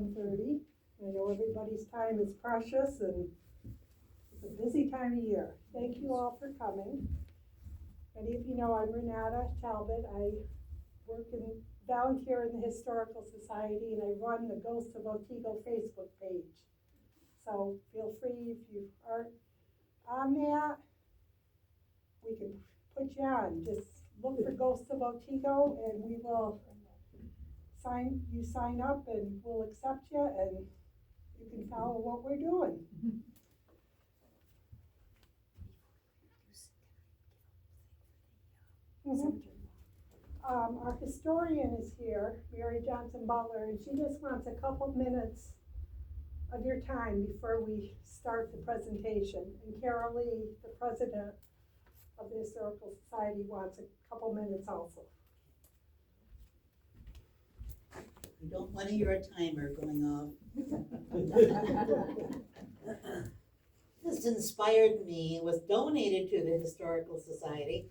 1:30. I know everybody's time is precious and it's a busy time of year. Thank you all for coming. Many of you know I'm Renata Talbot. I volunteer in the Historical Society, and I run the Ghost of Otego Facebook page. So feel free, if you aren't on that, we can put you on. Just look for Ghost of Otego and we will sign up and we'll accept you and you can follow what we're doing. Our historian is here, Mary Johnson Butler, and she just wants a couple minutes of your time before we start the presentation. And Carol Lee, the president of the Historical Society, wants a couple minutes also. I don't want to hear a timer going off. This inspired me. It was donated to the Historical Society,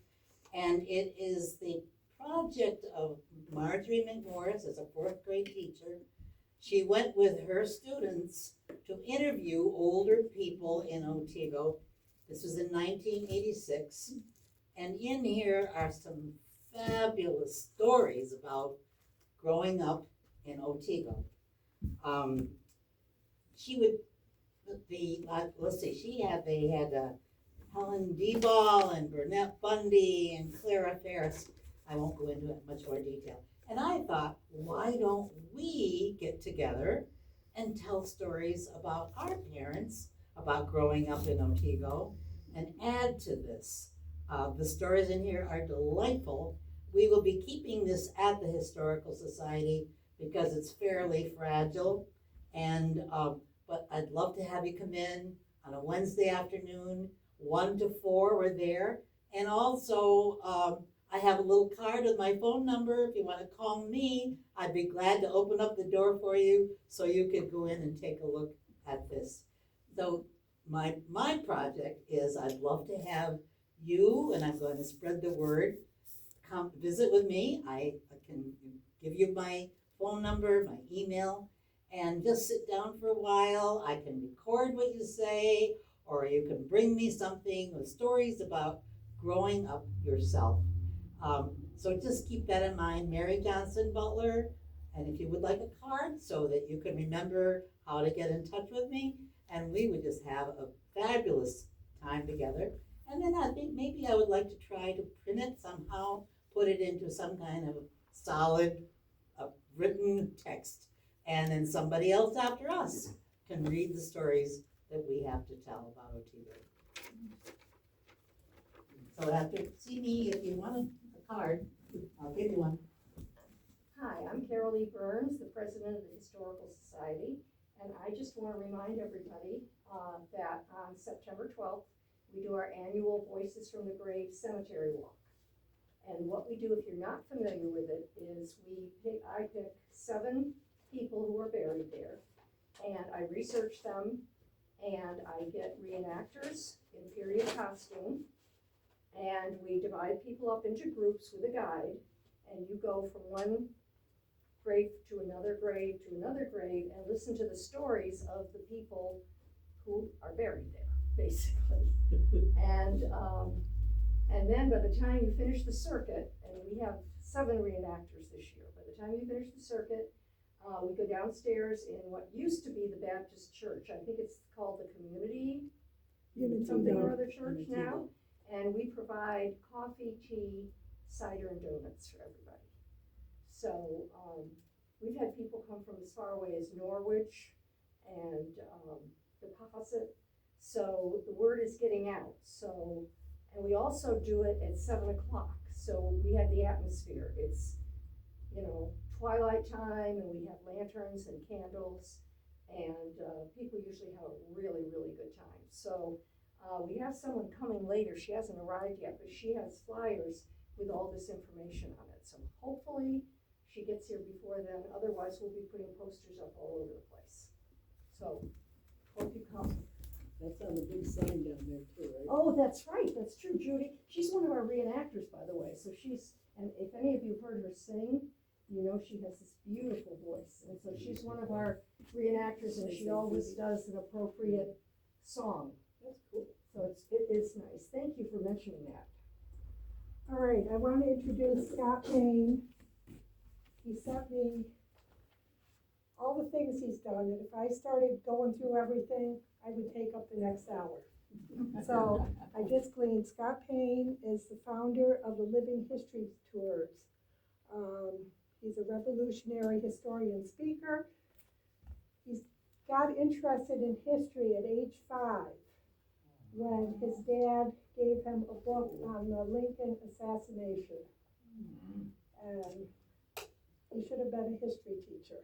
and it is the project of Marjorie McMorris as a fourth grade teacher. She went with her students to interview older people in Otego. This was in 1986. And in here are some fabulous stories about growing up in Otego. They had Helen DeBall and Burnett Bundy and Clara Ferris. I won't go into it in much more detail. And I thought, why don't we get together and tell stories about our parents, about growing up in Otego, and add to this. The stories in here are delightful. We will be keeping this at the Historical Society because it's fairly fragile. And but I'd love to have you come in on a Wednesday afternoon, 1 to 4, we're there. And also, I have a little card with my phone number. If you want to call me, I'd be glad to open up the door for you so you could go in and take a look at this. So my project is I'd love to have you, and I'm going to spread the word, come visit with me. I can give you my phone number, my email, and just sit down for a while. I can record what you say, or you can bring me something with stories about growing up yourself. So just keep that in mind, Mary Johnson Butler, and if you would like a card so that you can remember how to get in touch with me, and we would just have a fabulous time together. And then I think maybe I would like to try to print it somehow, put it into some kind of solid written text, and then somebody else after us can read the stories that we have to tell about Otego. So after see me, if you want a card, I'll give you one. Hi, I'm Carol Lee Burns, the president of the Historical Society, and I just want to remind everybody that on September 12th, we do our annual Voices from the Grave Cemetery Walk. And what we do, if you're not familiar with it, is I pick 7 people who are buried there, and I research them, and I get reenactors in period costume, and we divide people up into groups with a guide, and you go from one grave to another grave to another grave and listen to the stories of the people who are buried there, basically. And then by the time you finish the circuit, and we have 7 reenactors this year, by the time you finish the circuit, we go downstairs in what used to be the Baptist church. I think it's called the Community something or other church now. And we provide coffee, tea, cider, and donuts for everybody. So we've had people come from as far away as Norwich and Deposit. So the word is getting out. So, and we also do it at 7 o'clock. So we have the atmosphere. It's, twilight time, and we have lanterns and candles, and people usually have a really, really good time. So we have someone coming later. She hasn't arrived yet, but she has flyers with all this information on it. So hopefully she gets here before then. Otherwise, we'll be putting posters up all over the place. So hope you come. That's on the big sign down there too, right? Oh, that's right. That's true, Judy. She's one of our reenactors, by the way. So and if any of you have heard her sing, you know she has this beautiful voice. And so she's one of our reenactors, and she always does an appropriate song. That's cool. So it is nice. Thank you for mentioning that. All right, I want to introduce Scott Payne. He sent me all the things he's done, and if I started going through everything, I would take up the next hour. So I just gleaned, Scott Payne is the founder of the Living History Tours. He's a revolutionary historian speaker. He's got interested in history at age 5 when his dad gave him a book on the Lincoln assassination. And he should have been a history teacher.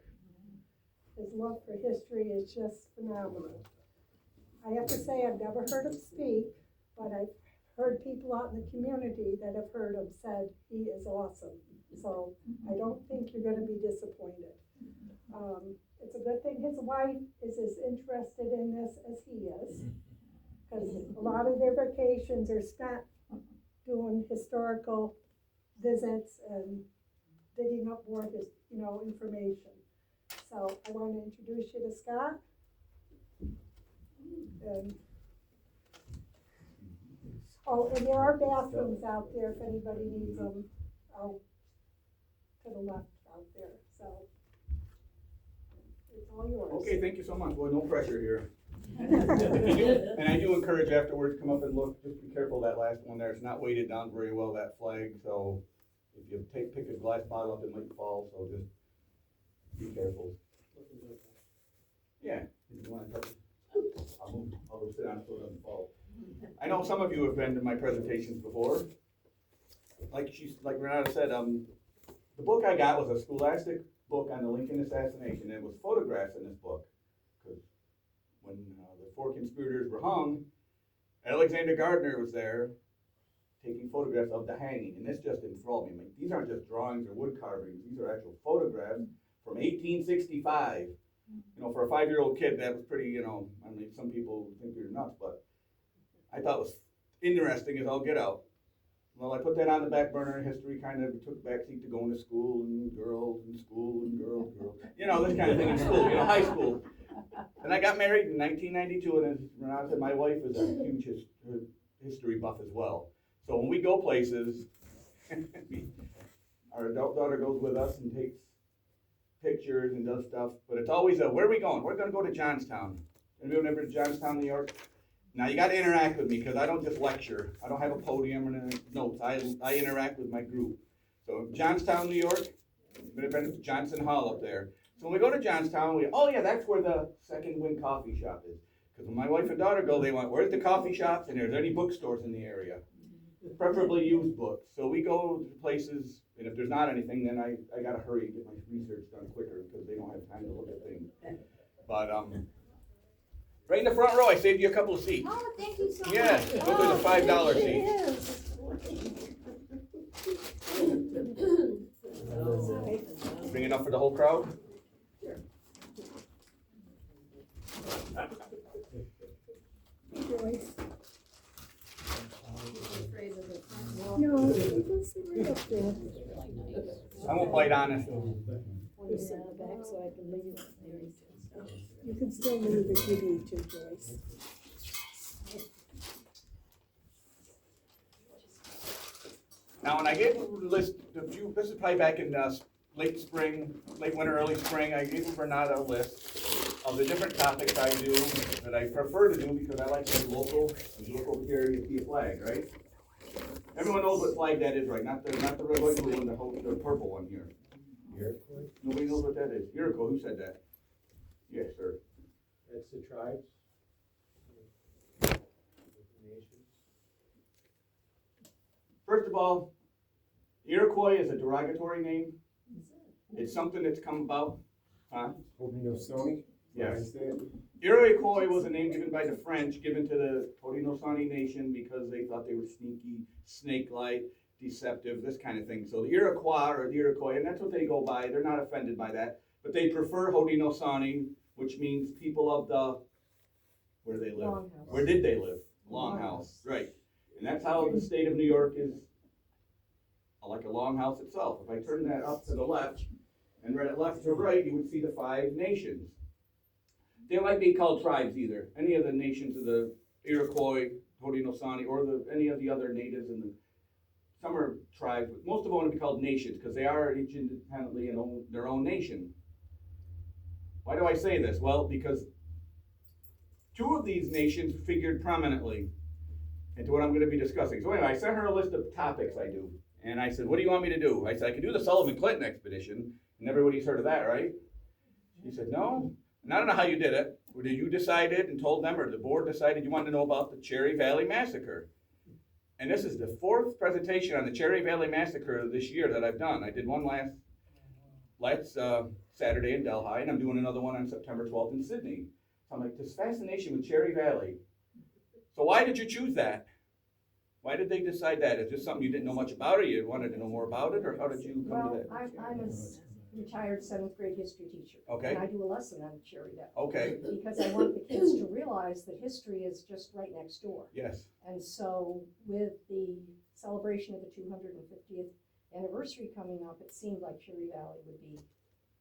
His love for history is just phenomenal. I have to say, I've never heard him speak, but I've heard people out in the community that have heard him said he is awesome. So I don't think you're gonna be disappointed. It's a good thing his wife is as interested in this as he is, because a lot of their vacations are spent doing historical visits and digging up more information. So I want to introduce you to Scott. And there are bathrooms out there if anybody needs them, out to the left out there, so it's all yours. Okay, thank you so much. Well, no pressure here. And I do encourage afterwards, come up and look, just be careful that last one there, it's not weighted down very well, that flag, so if you pick a glass bottle up, it might fall, so just be careful. Yeah, if you wanna touch it, I'll go sit down so it doesn't fall. I know some of you have been to my presentations before. Like Renata said, the book I got was a scholastic book on the Lincoln assassination. It was photographs in this book, because when the 4 conspirators were hung, Alexander Gardner was there taking photographs of the hanging, and this just enthralled me. I mean, these aren't just drawings or wood carvings, these are actual photographs from 1865. For a 5-year-old kid, that was pretty, I mean, some people think you're nuts, but I thought it was interesting as all get out. Well, I put that on the back burner. History kind of took backseat to going to school and girls and school and girls. This kind of thing in school, high school. And I got married in 1992, and as Renata said, my wife is a huge history buff as well. So when we go places, our adult daughter goes with us and takes pictures and does stuff, but it's always where are we going? We're gonna go to Johnstown. Anyone ever to Johnstown, New York? Now you gotta interact with me, because I don't just lecture. I don't have a podium and notes. I interact with my group. So Johnstown, New York, been to Johnson Hall up there. So when we go to Johnstown, that's where the Second Wind coffee shop is. Because when my wife and daughter go, they want, where's the coffee shops and there's any bookstores in the area? Preferably used books. So we go to places, and if there's not anything, then I gotta hurry and get my research done quicker, because they don't have time to look at things. But right in the front row, I saved you a couple of seats. Oh, thank you so much. Yeah, those are the $5 seats. Bring enough for the whole crowd? Joyce. No, let's sit right up there. I won't bite on it. Just sit in the back so I can leave. You can still leave if you need to, Joyce. Now, when I gave the list, this is probably back in late winter, early spring, I gave Renata a list of the different topics I do that I prefer to do, because I like to be local. And look over here, you see a flag, right? Everyone knows what flag that is, right? Not the red, white, blue one, the purple one here. Iroquois? Nobody knows what that is. Iroquois, who said that? Yes, sir. That's the tribes. Nations. First of all, Iroquois is a derogatory name. It's something that's come about. Haudenosaunee? Yes. Iroquois was a name given by the French, given to the Haudenosaunee nation, because they thought they were sneaky, snake-like, deceptive, this kind of thing. So the Iroquois or the Iroquois, and that's what they go by. They're not offended by that, but they prefer Haudenosaunee, which means people of the, where they live. Longhouse. Where did they live? Longhouse, right. And that's how the state of New York is like a longhouse itself. If I turn that up to the left and read it left to right, you would see the 5 nations. They might be called tribes either. Any of the nations of the Iroquois, Haudenosaunee, or any of the other natives in the, some are tribes, but most of them want to be called nations because they are each independently in their own nation. Why do I say this? Well, because two of these nations figured prominently into what I'm going to be discussing. So anyway, I sent her a list of topics I do. And I said, what do you want me to do? I said, I can do the Sullivan Clinton expedition. And everybody's heard of that, right? She said, no. And I don't know how you did it. Whether you decided and told them or the board decided you wanted to know about the Cherry Valley Massacre. And this is the 4th presentation on the Cherry Valley Massacre this year that I've done. I did one last Saturday in Delhi, and I'm doing another one on September 12th in Sydney. So I'm like, this fascination with Cherry Valley. So why did you choose that? Why did they decide that? Is this something you didn't know much about, or you wanted to know more about it, or how did you come to Well, that? I'm a retired 7th grade history teacher. Okay. And I do a lesson on Cherry Valley. Okay, Because I want the kids to realize that history is just right next door. yes, And so with the celebration of the 250th anniversary coming up, it seemed like Cherry Valley would be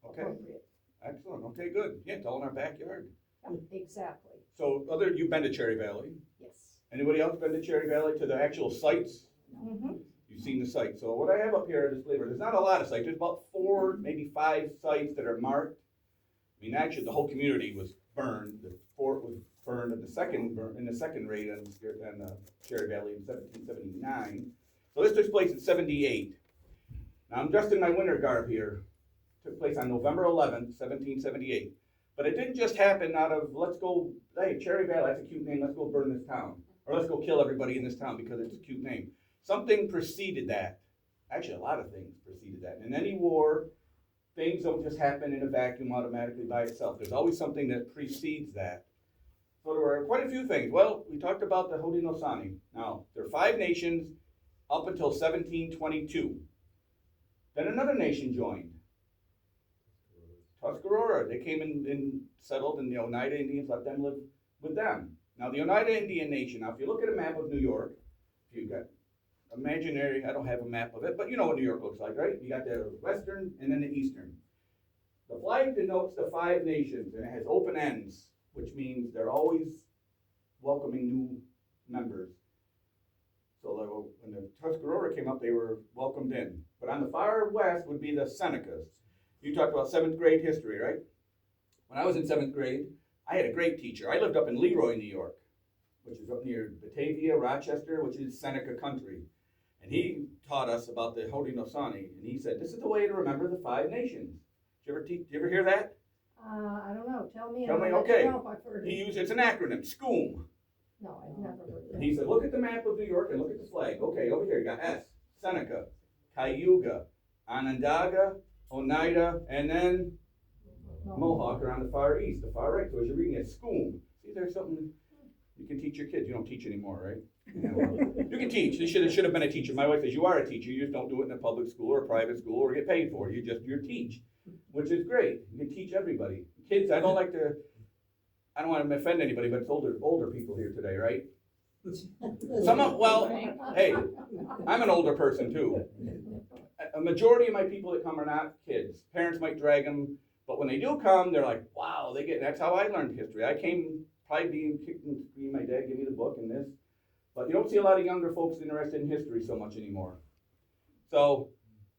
okay, appropriate. excellent, okay, good. Yeah, it's all in our backyard. Yeah, exactly, So you've been to Cherry Valley. yes. Anybody else been to Cherry Valley, to the actual sites? Mm-hmm. You've seen the site. So what I have up here is this flavor. There's not a lot of sites. There's about 4, maybe 5 sites that are marked. I mean, actually, the whole community was burned. The fort was burned in the second raid on Cherry Valley in 1779. So this took place in 78. Now I'm dressed in my winter garb here. Took place on November 11th, 1778. But it didn't just happen out of, let's go, hey, Cherry Valley, that's a cute name, let's go burn this town. Or let's go kill everybody in this town because it's a cute name. Something preceded that. Actually, a lot of things preceded that. In any war, things don't just happen in a vacuum automatically by itself. There's always something that precedes that. So there were quite a few things. Well, we talked about the Haudenosaunee. Now, there are 5 nations up until 1722. Then another nation joined. Tuscarora. They came and settled, and the Oneida Indians let them live with them. Now, the Oneida Indian Nation, now if you look at a map of New York, if you've got imaginary, I don't have a map of it, but you know what New York looks like, right? You got the western and then the eastern. The flag denotes the 5 nations, and it has open ends, which means they're always welcoming new members. So when the Tuscarora came up, they were welcomed in. But on the far west would be the Senecas. You talked about 7th grade history, right? When I was in 7th grade, I had a great teacher. I lived up in Leroy, New York, which is up near Batavia, Rochester, which is Seneca country. And he taught us about the Haudenosaunee, and he said, this is the way to remember the 5 nations. Did you ever hear that? I don't know, tell me. Tell and me, I'll let you okay. know if I've heard it. It's an acronym, SCOOM. No, I've never heard And it. he said, look at the map of New York and look at the flag. Okay, over here you got S, Seneca, Cayuga, Onondaga, Oneida, and then Mohawk are on the far east, the far right. So as you're reading it, SCOOM. See, there's something you can teach your kids. You don't teach anymore, right? Yeah, well, you can teach. You should have been a teacher. My wife says you are a teacher. You just don't do it in a public school or a private school or get paid for it. You teach, which is great. You can teach everybody. Kids, I don't want to offend anybody, but it's older people here today, right? Hey, I'm an older person too. A majority of my people that come are not kids. Parents might drag them, but when they do come, they're like, wow, that's how I learned history. I came probably being kicked and screamed, my dad gave me the book and this. But you don't see a lot of younger folks interested in history so much anymore. So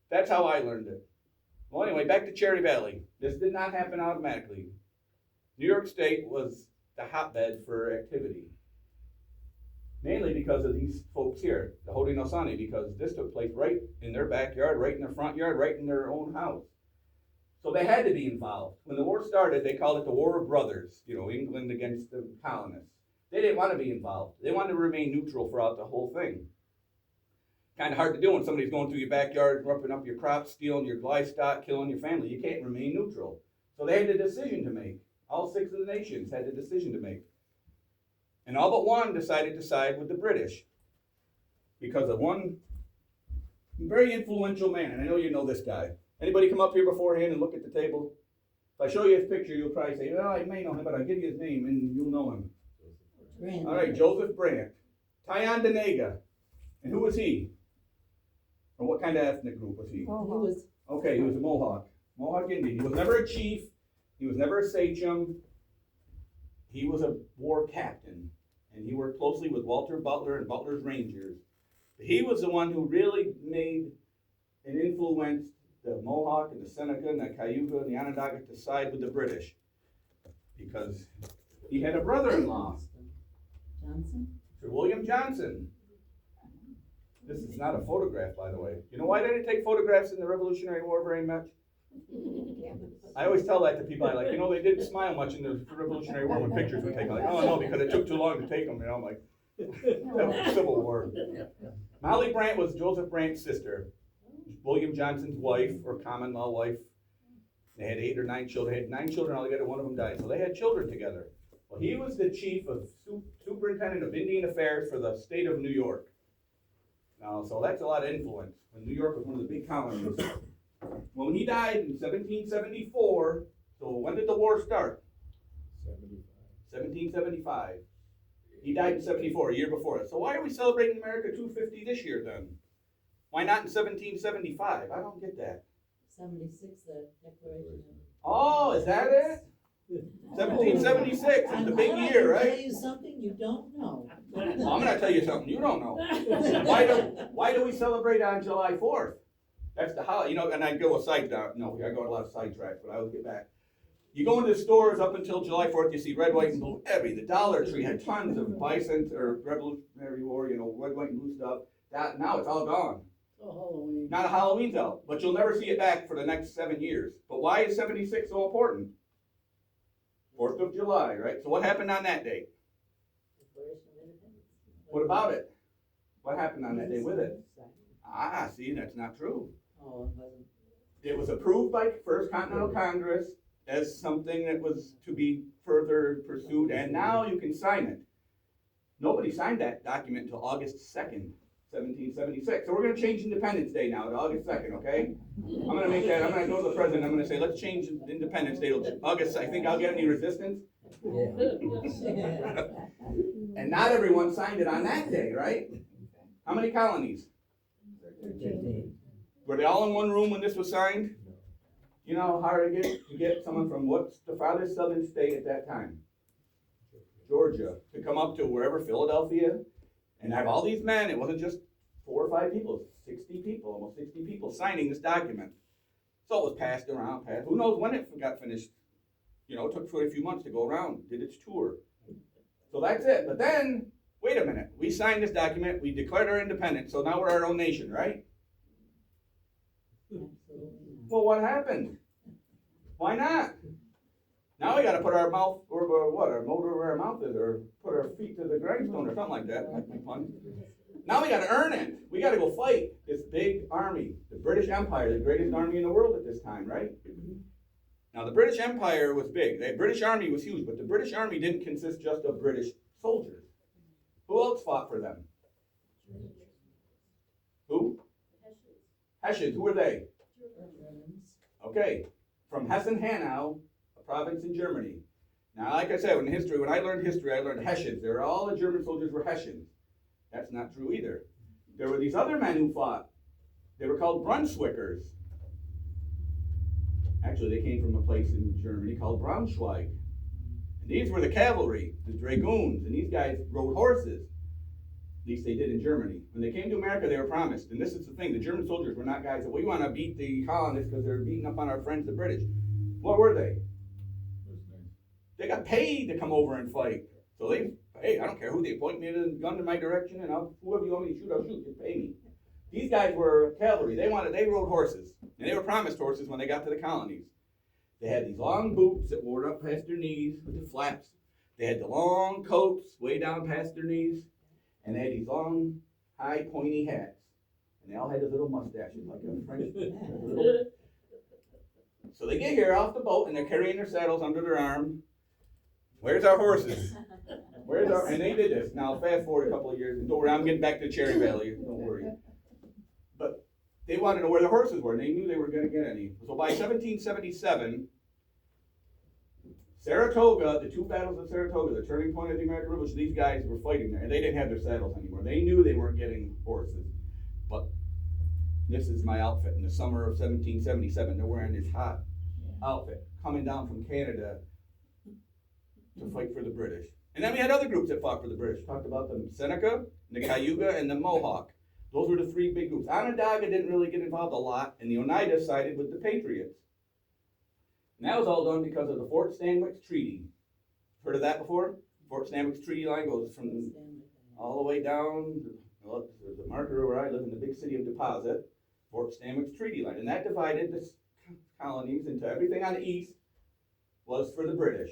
that's how I learned it. Well, anyway, back to Cherry Valley. This did not happen automatically. New York State was the hotbed for activity. Mainly because of these folks here, the Haudenosaunee, because this took place right in their backyard, right in their front yard, right in their own house. So they had to be involved. When the war started, they called it the War of Brothers, England against the colonists. They didn't want to be involved. They wanted to remain neutral throughout the whole thing. Kind of hard to do when somebody's going through your backyard, ripping up your crops, stealing your livestock, killing your family. You can't remain neutral. So they had a decision to make. All 6 of the nations had a decision to make. And all but one decided to side with the British because of one very influential man. And I know you know this guy. Anybody come up here beforehand and look at the table? If I show you his picture, you'll probably say, well, I may know him, but I'll give you his name and you'll know him. Grant. All right, Joseph Brant. Tyondenega. And who was he? Or what kind of ethnic group was he? He was, Okay, he was a Mohawk. Mohawk Indian. He was never a chief. He was never a sachem. he was a war captain, and he worked closely with Walter Butler and Butler's Rangers. He was the one who really made and influenced the Mohawk and the Seneca and the Cayuga and the Onondaga to side with the British, because he had a brother-in-law, Johnson? Sir William Johnson. This is not a photograph, by the way. You know why they didn't take photographs in the Revolutionary War very much? I always tell that to people. I like, they didn't smile much in the Revolutionary War when pictures were taken. Like, oh no, because it took too long to take them. I'm like, that was the Civil War. Molly Brant was Joseph Brant's sister, William Johnson's wife, or common-law wife. They had 8 or 9 children. They had 9 children altogether. One of them died, so they had children together. Well, he was the chief of superintendent of Indian Affairs for the state of New York. Now, so that's a lot of influence. When New York was one of the big colonies. When he died in 1774, so when did the war start? 1775. He died in 74, a year before it. So why are we celebrating America 250 this year then? Why not in 1775? I don't get that. 76, the Declaration of. Oh, is that it? 1776 is the big year, Tell right? you something you don't know. Well, I'm gonna tell you something you don't know. Why do we celebrate on July 4th? That's the holiday, and I go a side down. No, I go on a lot of sidetracks, but I will get back. You go into the stores up until July 4th, you see red, white, and blue. The Dollar Tree had tons of bison or Revolutionary War, red, white, and blue stuff. Now it's all gone. Oh, Halloween. Not a Halloween's out, but you'll never see it back for the next 7 years. But why is 76 so important? 4th of July, right? So what happened on that day? Declaration of Independence. What about it? What happened on that day with it? Ah, see, that's not true. Oh, it wasn't. It was approved by First Continental Congress as something that was to be further pursued, and now you can sign it. Nobody signed that document until August 2nd, 1776. So we're going to change Independence Day now to August 2nd, okay? I'm going to go to the president, I'm going to say, let's change Independence Day to August. I think I'll get any resistance. And not everyone signed it on that day, right? How many colonies? 13. Were they all in one room when this was signed? You know how hard to get someone from what's the farthest southern state at that time? Georgia, to come up to wherever, Philadelphia, and have all these men. It wasn't just 4 or 5 people, 60 people, almost 60 people signing this document. So it was passed around, who knows when it got finished. It took for a few months to go around, did its tour. So that's it. But then, wait a minute, we signed this document, we declared our independence, so now we're our own nation, right? Well, what happened? Why not? Now we got to put our mouth, or what, our motor where our mouth is, or put our feet to the grindstone, or something like that. Might be fun. Now we got to earn it. We got to go fight this big army, the British Empire, the greatest army in the world at this time, right? Now the British Empire was big. The British Army was huge, but the British Army didn't consist just of British soldiers. Who else fought for them? Who? Hessians. Who were they? Okay, from Hessen-Hanau, a province in Germany. Now, like I said, when I learned history, I learned Hessians. All the German soldiers were Hessians. That's not true either. There were these other men who fought. They were called Brunswickers. Actually, they came from a place in Germany called Braunschweig. And these were the cavalry, the dragoons, and these guys rode horses. At least they did in Germany. When they came to America, they were promised. And this is the thing, the German soldiers were not guys that, we want to beat the colonists because they're beating up on our friends, the British. What were they? They got paid to come over and fight. So hey, I don't care who they point me a gun in my direction, and whoever you want me to shoot, I'll shoot. Just pay me. These guys were cavalry. They rode horses. And they were promised horses when they got to the colonies. They had these long boots that wore up past their knees with the flaps. They had the long coats way down past their knees. And they had these long, high, pointy hats. And they all had these little mustaches like a French. So they get here off the boat, and they're carrying their saddles under their arm. Where's our horses? And they did this. Now, fast forward a couple of years. Don't worry, I'm getting back to Cherry Valley. Don't worry. But they wanted to know where the horses were, and they knew they were going to get any. So by 1777, Saratoga, the 2 battles of Saratoga, the turning point of the American Revolution, these guys were fighting there, and they didn't have their saddles anymore. They knew they weren't getting horses. But this is my outfit in the summer of 1777. They're wearing this hot outfit, coming down from Canada to fight for the British. And then we had other groups that fought for the British. Talked about the Seneca, the Cayuga, and the Mohawk. Those were the three big groups. Onondaga didn't really get involved a lot, and the Oneida sided with the Patriots. And that was all done because of the Fort Stanwix Treaty. Heard of that before? Fort Stanwix Treaty line goes from all the way down. Well, there's a marker where I live in the big city of Deposit, Fort Stanwix Treaty line. And that divided the colonies into everything on the east was for the British.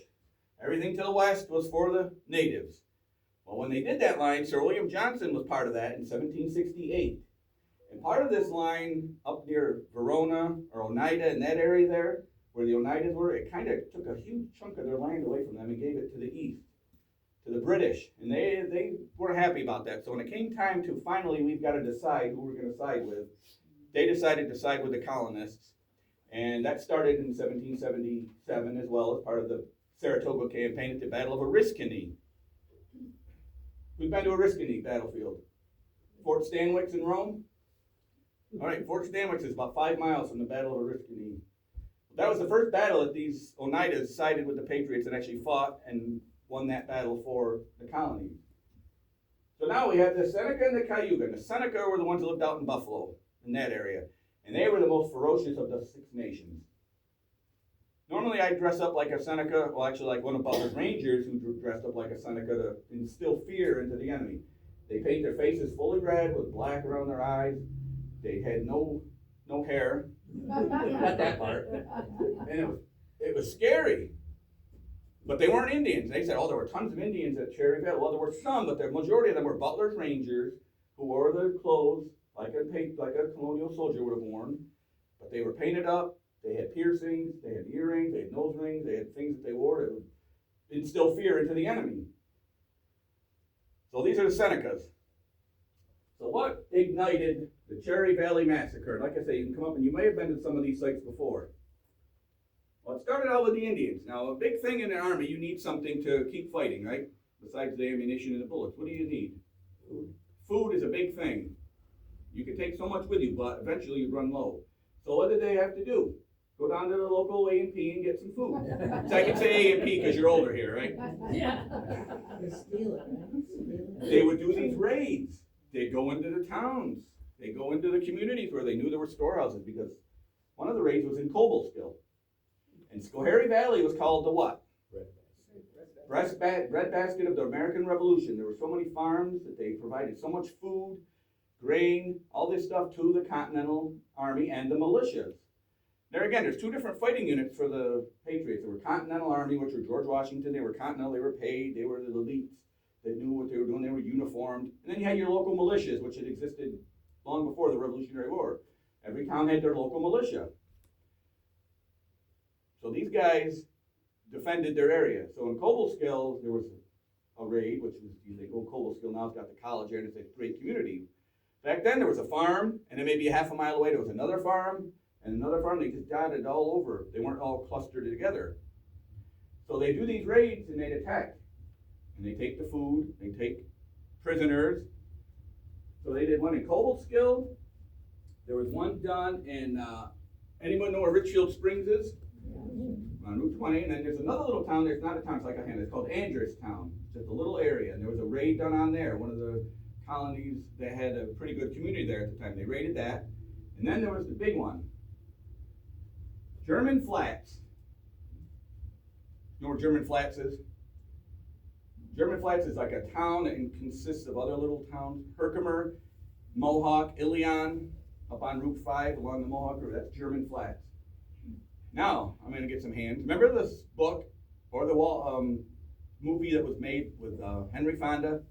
Everything to the west was for the natives. Well, when they did that line, Sir William Johnson was part of that in 1768. And part of this line up near Verona or Oneida in that area there, where the Oneidas were, it kind of took a huge chunk of their land away from them and gave it to the east, to the British. And they were happy about that. So when it came time to finally, we've got to decide who we're going to side with, they decided to side with the colonists. And that started in 1777 as well as part of the Saratoga campaign at the Battle of Oriskany. We've been to Oriskany battlefield. Fort Stanwix in Rome. All right, Fort Stanwix is about 5 miles from the Battle of Oriskany. That was the first battle that these Oneidas sided with the Patriots and actually fought and won that battle for the colonies. So now we have the Seneca and the Cayuga. And the Seneca were the ones that lived out in Buffalo, in that area. And they were the most ferocious of the 6 nations. Normally I dress up like a Seneca, well actually like one of Butler's Rangers who dressed up like a Seneca to instill fear into the enemy. They paint their faces fully red with black around their eyes. They had no hair, not that part. And it was scary. But they weren't Indians. They said, oh, there were tons of Indians at Cherryville. Well, there were some, but the majority of them were Butler's Rangers who wore their clothes like a colonial soldier would have worn. But they were painted up. They had piercings, they had earrings, they had nose rings, they had things that they wore that would instill fear into the enemy. So these are the Senecas. So what ignited the Cherry Valley Massacre? Like I say, you can come up and you may have been to some of these sites before. Well, it started out with the Indians. Now, a big thing in the army, you need something to keep fighting, right? Besides the ammunition and the bullets. What do you need? Food is a big thing. You can take so much with you, but eventually you run low. So what did they have to do? Go down to the local A&P and get some food. So I can say A&P because you're older here, right? Yeah. Steal it, right? Steal it. They would do these raids. They'd go into the towns. They'd go into the communities where they knew there were storehouses because one of the raids was in Cobleskill. And Schoharie Valley was called the what? Breadbasket of the American Revolution. There were so many farms that they provided so much food, grain, all this stuff to the Continental Army and the militias. There again, there's 2 different fighting units for the Patriots. There were Continental Army, which were George Washington. They were Continental, they were paid, they were the elites. They knew what they were doing, they were uniformed. And then you had your local militias, which had existed long before the Revolutionary War. Every town had their local militia. So these guys defended their area. So in Cobleskill, there was a raid, which was, you think, oh, Cobleskill now it's got the college there, and it's a great community. Back then, there was a farm, and then maybe a half a mile away, there was another farm, and another farm. They just dotted all over. They weren't all clustered together. So they do these raids, and they'd attack. And they take the food, they take prisoners. So they did one in Cobleskill. There was one done in, anyone know where Richfield Springs is? On Route 20, and then there's another little town, there's not a town, it's like a hand, it's called Andrestown. It's just a little area, and there was a raid done on there. One of the colonies that had a pretty good community there at the time. They raided that. And then there was the big one. German Flats. You know where German Flats is? German Flats is like a town that consists of other little towns. Herkimer, Mohawk, Ilion, up on Route 5 along the Mohawk River. That's German Flats. Now, I'm going to get some hands. Remember this book or the movie that was made with Henry Fonda?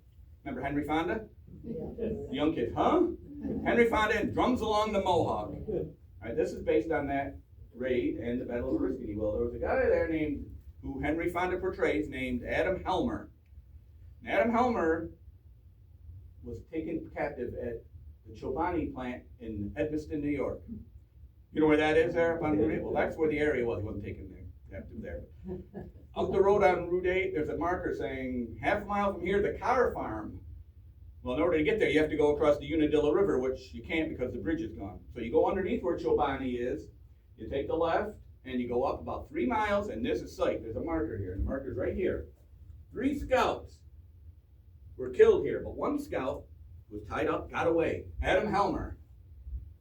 Remember Henry Fonda? Yeah. The young kid, huh? Henry Fonda and Drums Along the Mohawk. All right, this is based on that raid and the Battle of Oriskany. Well, there was a guy there who Henry Fonda portrays named Adam Helmer. And Adam Helmer was taken captive at the Chobani plant in Edmiston, New York. You know where that is there up on Route 8? Well, that's where the area was. He wasn't taken there, captive there. Up the road on Route 8, there's a marker saying, half a mile from here, the Carr Farm. Well, in order to get there, you have to go across the Unadilla River, which you can't because the bridge is gone. So you go underneath where Chobani is, you take the left, and you go up about 3 miles, and there's a site. There's a marker here, and the marker's right here. 3 scouts were killed here, but 1 scout was tied up, got away, Adam Helmer.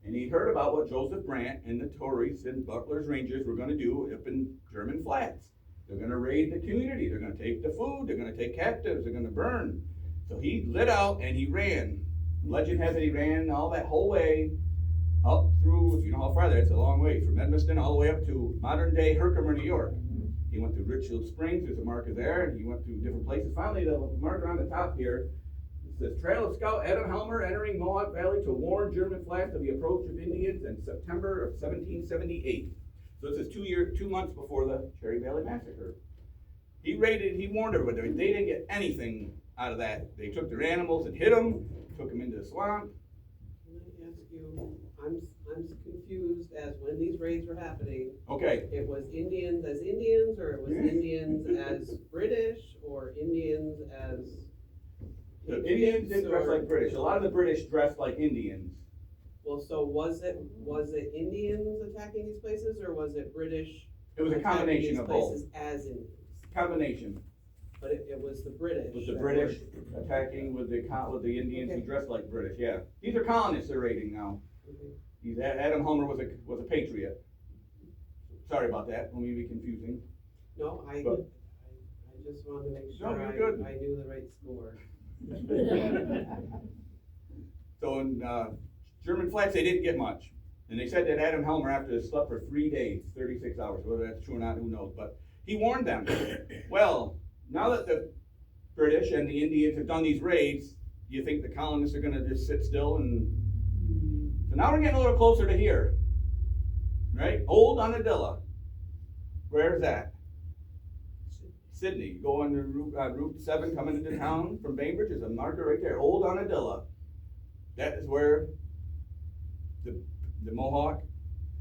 And he heard about what Joseph Brandt and the Tories and Butler's Rangers were gonna do up in German Flats. They're gonna raid the community, they're gonna take the food, they're gonna take captives, they're gonna burn. So he lit out and he ran. Legend has it he ran all that whole way up through, if you know how far that is, it's a long way, from Edmiston all the way up to modern day Herkimer, New York. He went through Richfield Springs, there's a marker there, and he went through different places. Finally, the marker on the top here, it says, Trail of Scout Adam Helmer entering Mohawk Valley to warn German Flats of the approach of Indians in September of 1778. So this is 2 months before the Cherry Valley Massacre. He warned everybody, they didn't get anything out of that. They took their animals and hid them, took them into the swamp. Can I ask you, I'm confused as when these raids were happening, Okay, it was Indians as Indians, or it was Indians as British, or Indians as the Indians did dress or- like British. A lot of the British dressed like Indians. Well, so was it Indians attacking these places, or was it British It was a attacking combination these of both. places as Indians? Combination. But it was the British. With the that British were- attacking with the Indians who Okay. dressed like British, yeah. These are colonists they're raiding now. Okay. Adam Helmer was a patriot. Sorry about that, let me be confusing. No, I But- just wanted to make No, sure you're good. I knew the right score. So in German Flats, they didn't get much. And they said that Adam Helmer, after he slept for 3 days, 36 hours, whether that's true or not, who knows, but he warned them. Well, now that the British and the Indians have done these raids, do you think the colonists are gonna just sit still and... So now we're getting a little closer to here, right? Old Unadilla. Where's that? Sydney. You go on the Route 7 coming into town from Bainbridge, there's a marker right there, Old Unadilla. That is where the Mohawk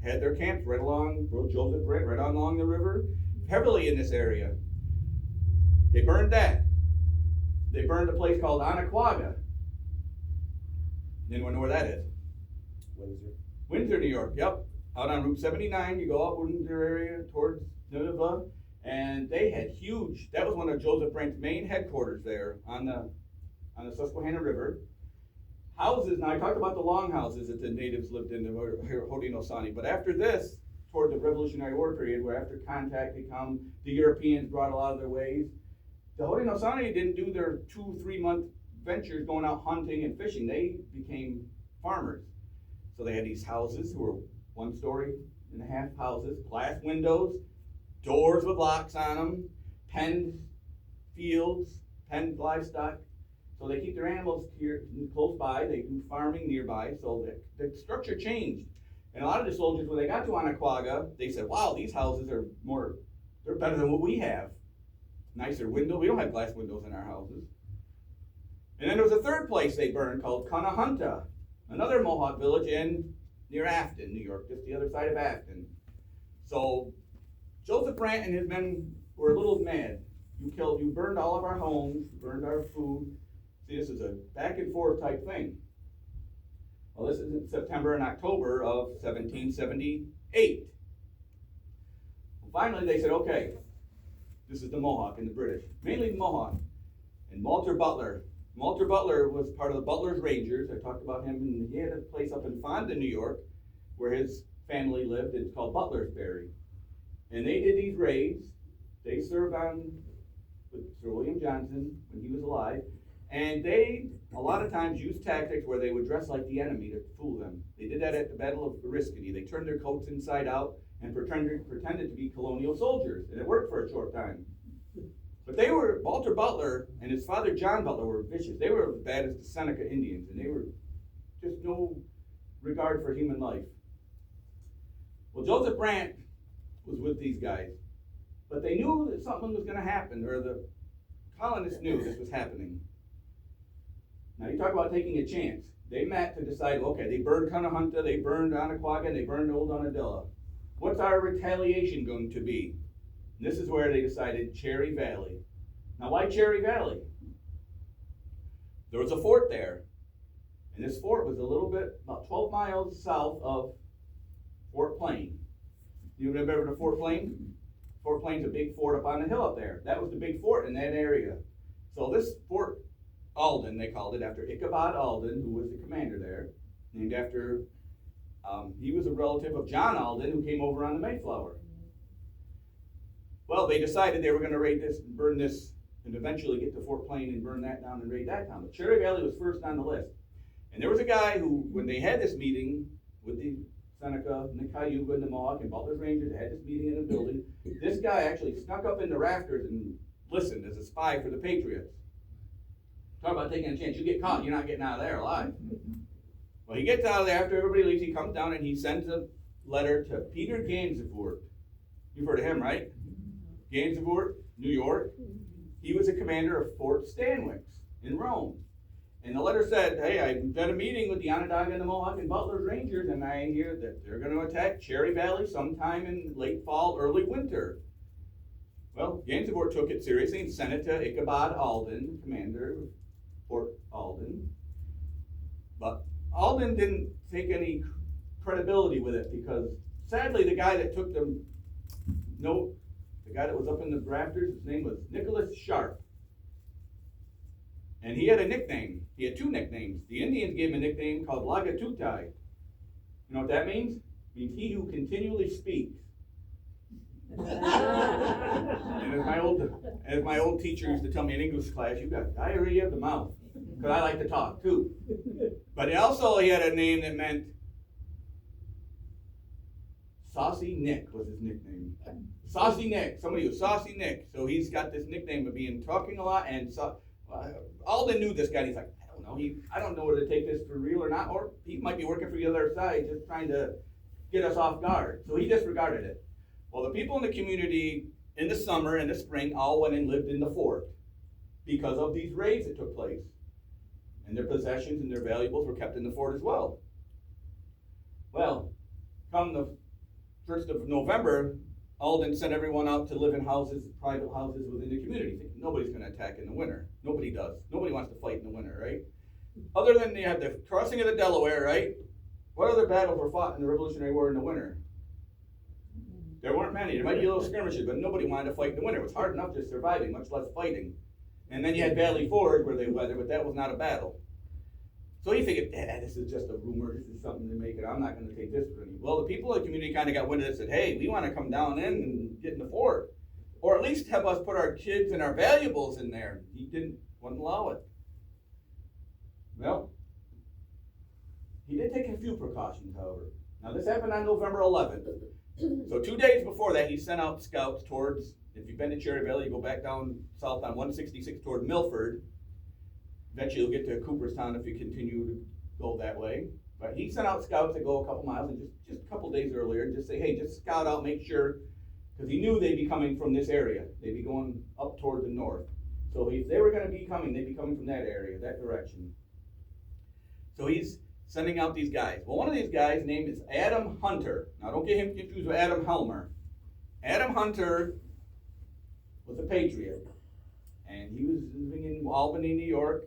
had their camps right along Joseph Brandt, right along the river, heavily in this area. They burned that. They burned a place called Anaquaga. Anyone know where that is? Windsor. Windsor, New York, yep. Out on Route 79, you go up Windsor area towards Nineveh, and they had huge, that was one of Joseph Brandt's main headquarters there on the Susquehanna River. Houses, now I talked about the long houses that the natives lived in, the Haudenosaunee, but after this, toward the Revolutionary War period, where after contact had come, the Europeans brought a lot of their ways. The Haudenosaunee didn't do their 2-3 month ventures going out hunting and fishing, they became farmers. So they had these houses who were 1.5 story houses, glass windows, doors with locks on them, penned fields, penned livestock. So they keep their animals here close by, they do farming nearby, so the structure changed. And a lot of the soldiers, when they got to Anaquaga, they said, wow, these houses are they're better than what we have. Nicer window, we don't have glass windows in our houses. And then there was a third place they burned called Conahunta, another Mohawk village near Afton, New York, just the other side of Afton. So Joseph Brandt and his men were a little mad. You burned all of our homes, you burned our food. See, this is a back and forth type thing. Well, this is in September and October of 1778. Well, finally, they said, okay, this is the Mohawk and the British, mainly the Mohawk. And Walter Butler was part of the Butler's Rangers. I talked about him, and he had a place up in Fonda, New York, where his family lived. It's called Butlersbury. And they did these raids. They served with Sir William Johnson when he was alive. And they, a lot of times, used tactics where they would dress like the enemy to fool them. They did that at the Battle of Oriskany. They turned their coats inside out and pretended to be colonial soldiers. And it worked for a short time. But Walter Butler and his father John Butler were vicious. They were as bad as the Seneca Indians, and they were just no regard for human life. Well, Joseph Brandt was with these guys, but they knew that something was going to happen, or the colonists knew this was happening. Now you talk about taking a chance. They met to decide, okay, they burned Conahunta, they burned Anaquaga, and they burned Old Unadilla. What's our retaliation going to be? And this is where they decided Cherry Valley. Now why Cherry Valley? There was a fort there. And this fort was a little bit, about 12 miles south of Fort Plain. You remember the Fort Plain? Fort Plain's a big fort up on the hill up there. That was the big fort in that area. So this Fort Alden, they called it after Ichabod Alden, who was the commander there, named after, he was a relative of John Alden, who came over on the Mayflower. Well, they decided they were gonna raid this, and burn this, and eventually get to Fort Plain and burn that down and raid that town. But Cherry Valley was first on the list. And there was a guy who, when they had this meeting with the Seneca and the Cayuga and the Mohawk and Butler's Rangers, they had this meeting in a building, this guy actually snuck up in the rafters and listened as a spy for the Patriots. Talk about taking a chance. You get caught, you're not getting out of there alive. Well, he gets out of there after everybody leaves, he comes down and he sends a letter to Peter Gansevoort. You've heard of him, right? Gansevoort, New York. He was a commander of Fort Stanwix in Rome. And the letter said, hey, I've got a meeting with the Onondaga and the Mohawk and Butler's Rangers, and I hear that they're going to attack Cherry Valley sometime in late fall, early winter. Well, Gansevoort took it seriously and sent it to Ichabod Alden, commander of Fort Alden. But Alden didn't take any credibility with it because, sadly, the guy that took the note, the guy that was up in the rafters, his name was Nicholas Sharp. And he had a nickname. He had two nicknames. The Indians gave him a nickname called Lagatutai. You know what that means? It means he who continually speaks. And as my old teacher used to tell me in English class, you got diarrhea of the mouth. Because I like to talk too. But he had a name that meant Saucy Nick was his nickname. Saucy Nick. Somebody was Saucy Nick. So he's got this nickname of being talking a lot and Alden knew this guy, and he's like, I don't know, I don't know whether to take this for real or not, or he might be working for the other side, just trying to get us off guard. So he disregarded it. Well, the people in the community in the summer and the spring all went and lived in the fort because of these raids that took place. And their possessions and their valuables were kept in the fort as well. Well, come the 1st of November, Alden sent everyone out to live in houses, private houses within the community, thinking nobody's going to attack in the winter. Nobody does. Nobody wants to fight in the winter, right? Other than you had the crossing of the Delaware, right? What other battles were fought in the Revolutionary War in the winter? There weren't many. There might be little skirmishes, but nobody wanted to fight in the winter. It was hard enough just surviving, much less fighting. And then you had Valley Forge where they weathered, but that was not a battle. So he figured, this is just a rumor. This is something to make it. I'm not going to take this for any. Well, the people in the community kind of got wind of it and said, hey, we want to come down in and get in the fort. Or at least have us put our kids and our valuables in there. He wouldn't allow it. Well, he did take a few precautions, however. Now, this happened on November 11th. So 2 days before that, he sent out scouts towards, if you've been to Cherry Valley, you go back down south on 166 toward Milford. Eventually you'll get to Cooperstown if you continue to go that way. But he sent out scouts to go a couple miles and just a couple days earlier and just say, hey, just scout out, make sure, because he knew they'd be coming from this area. They'd be going up toward the north. So if they were going to be coming, they'd be coming from that area, that direction. So he's sending out these guys. Well, one of these guys' name is Adam Hunter. Now, don't get him confused with Adam Helmer. Adam Hunter was a patriot, and he was living in Albany, New York,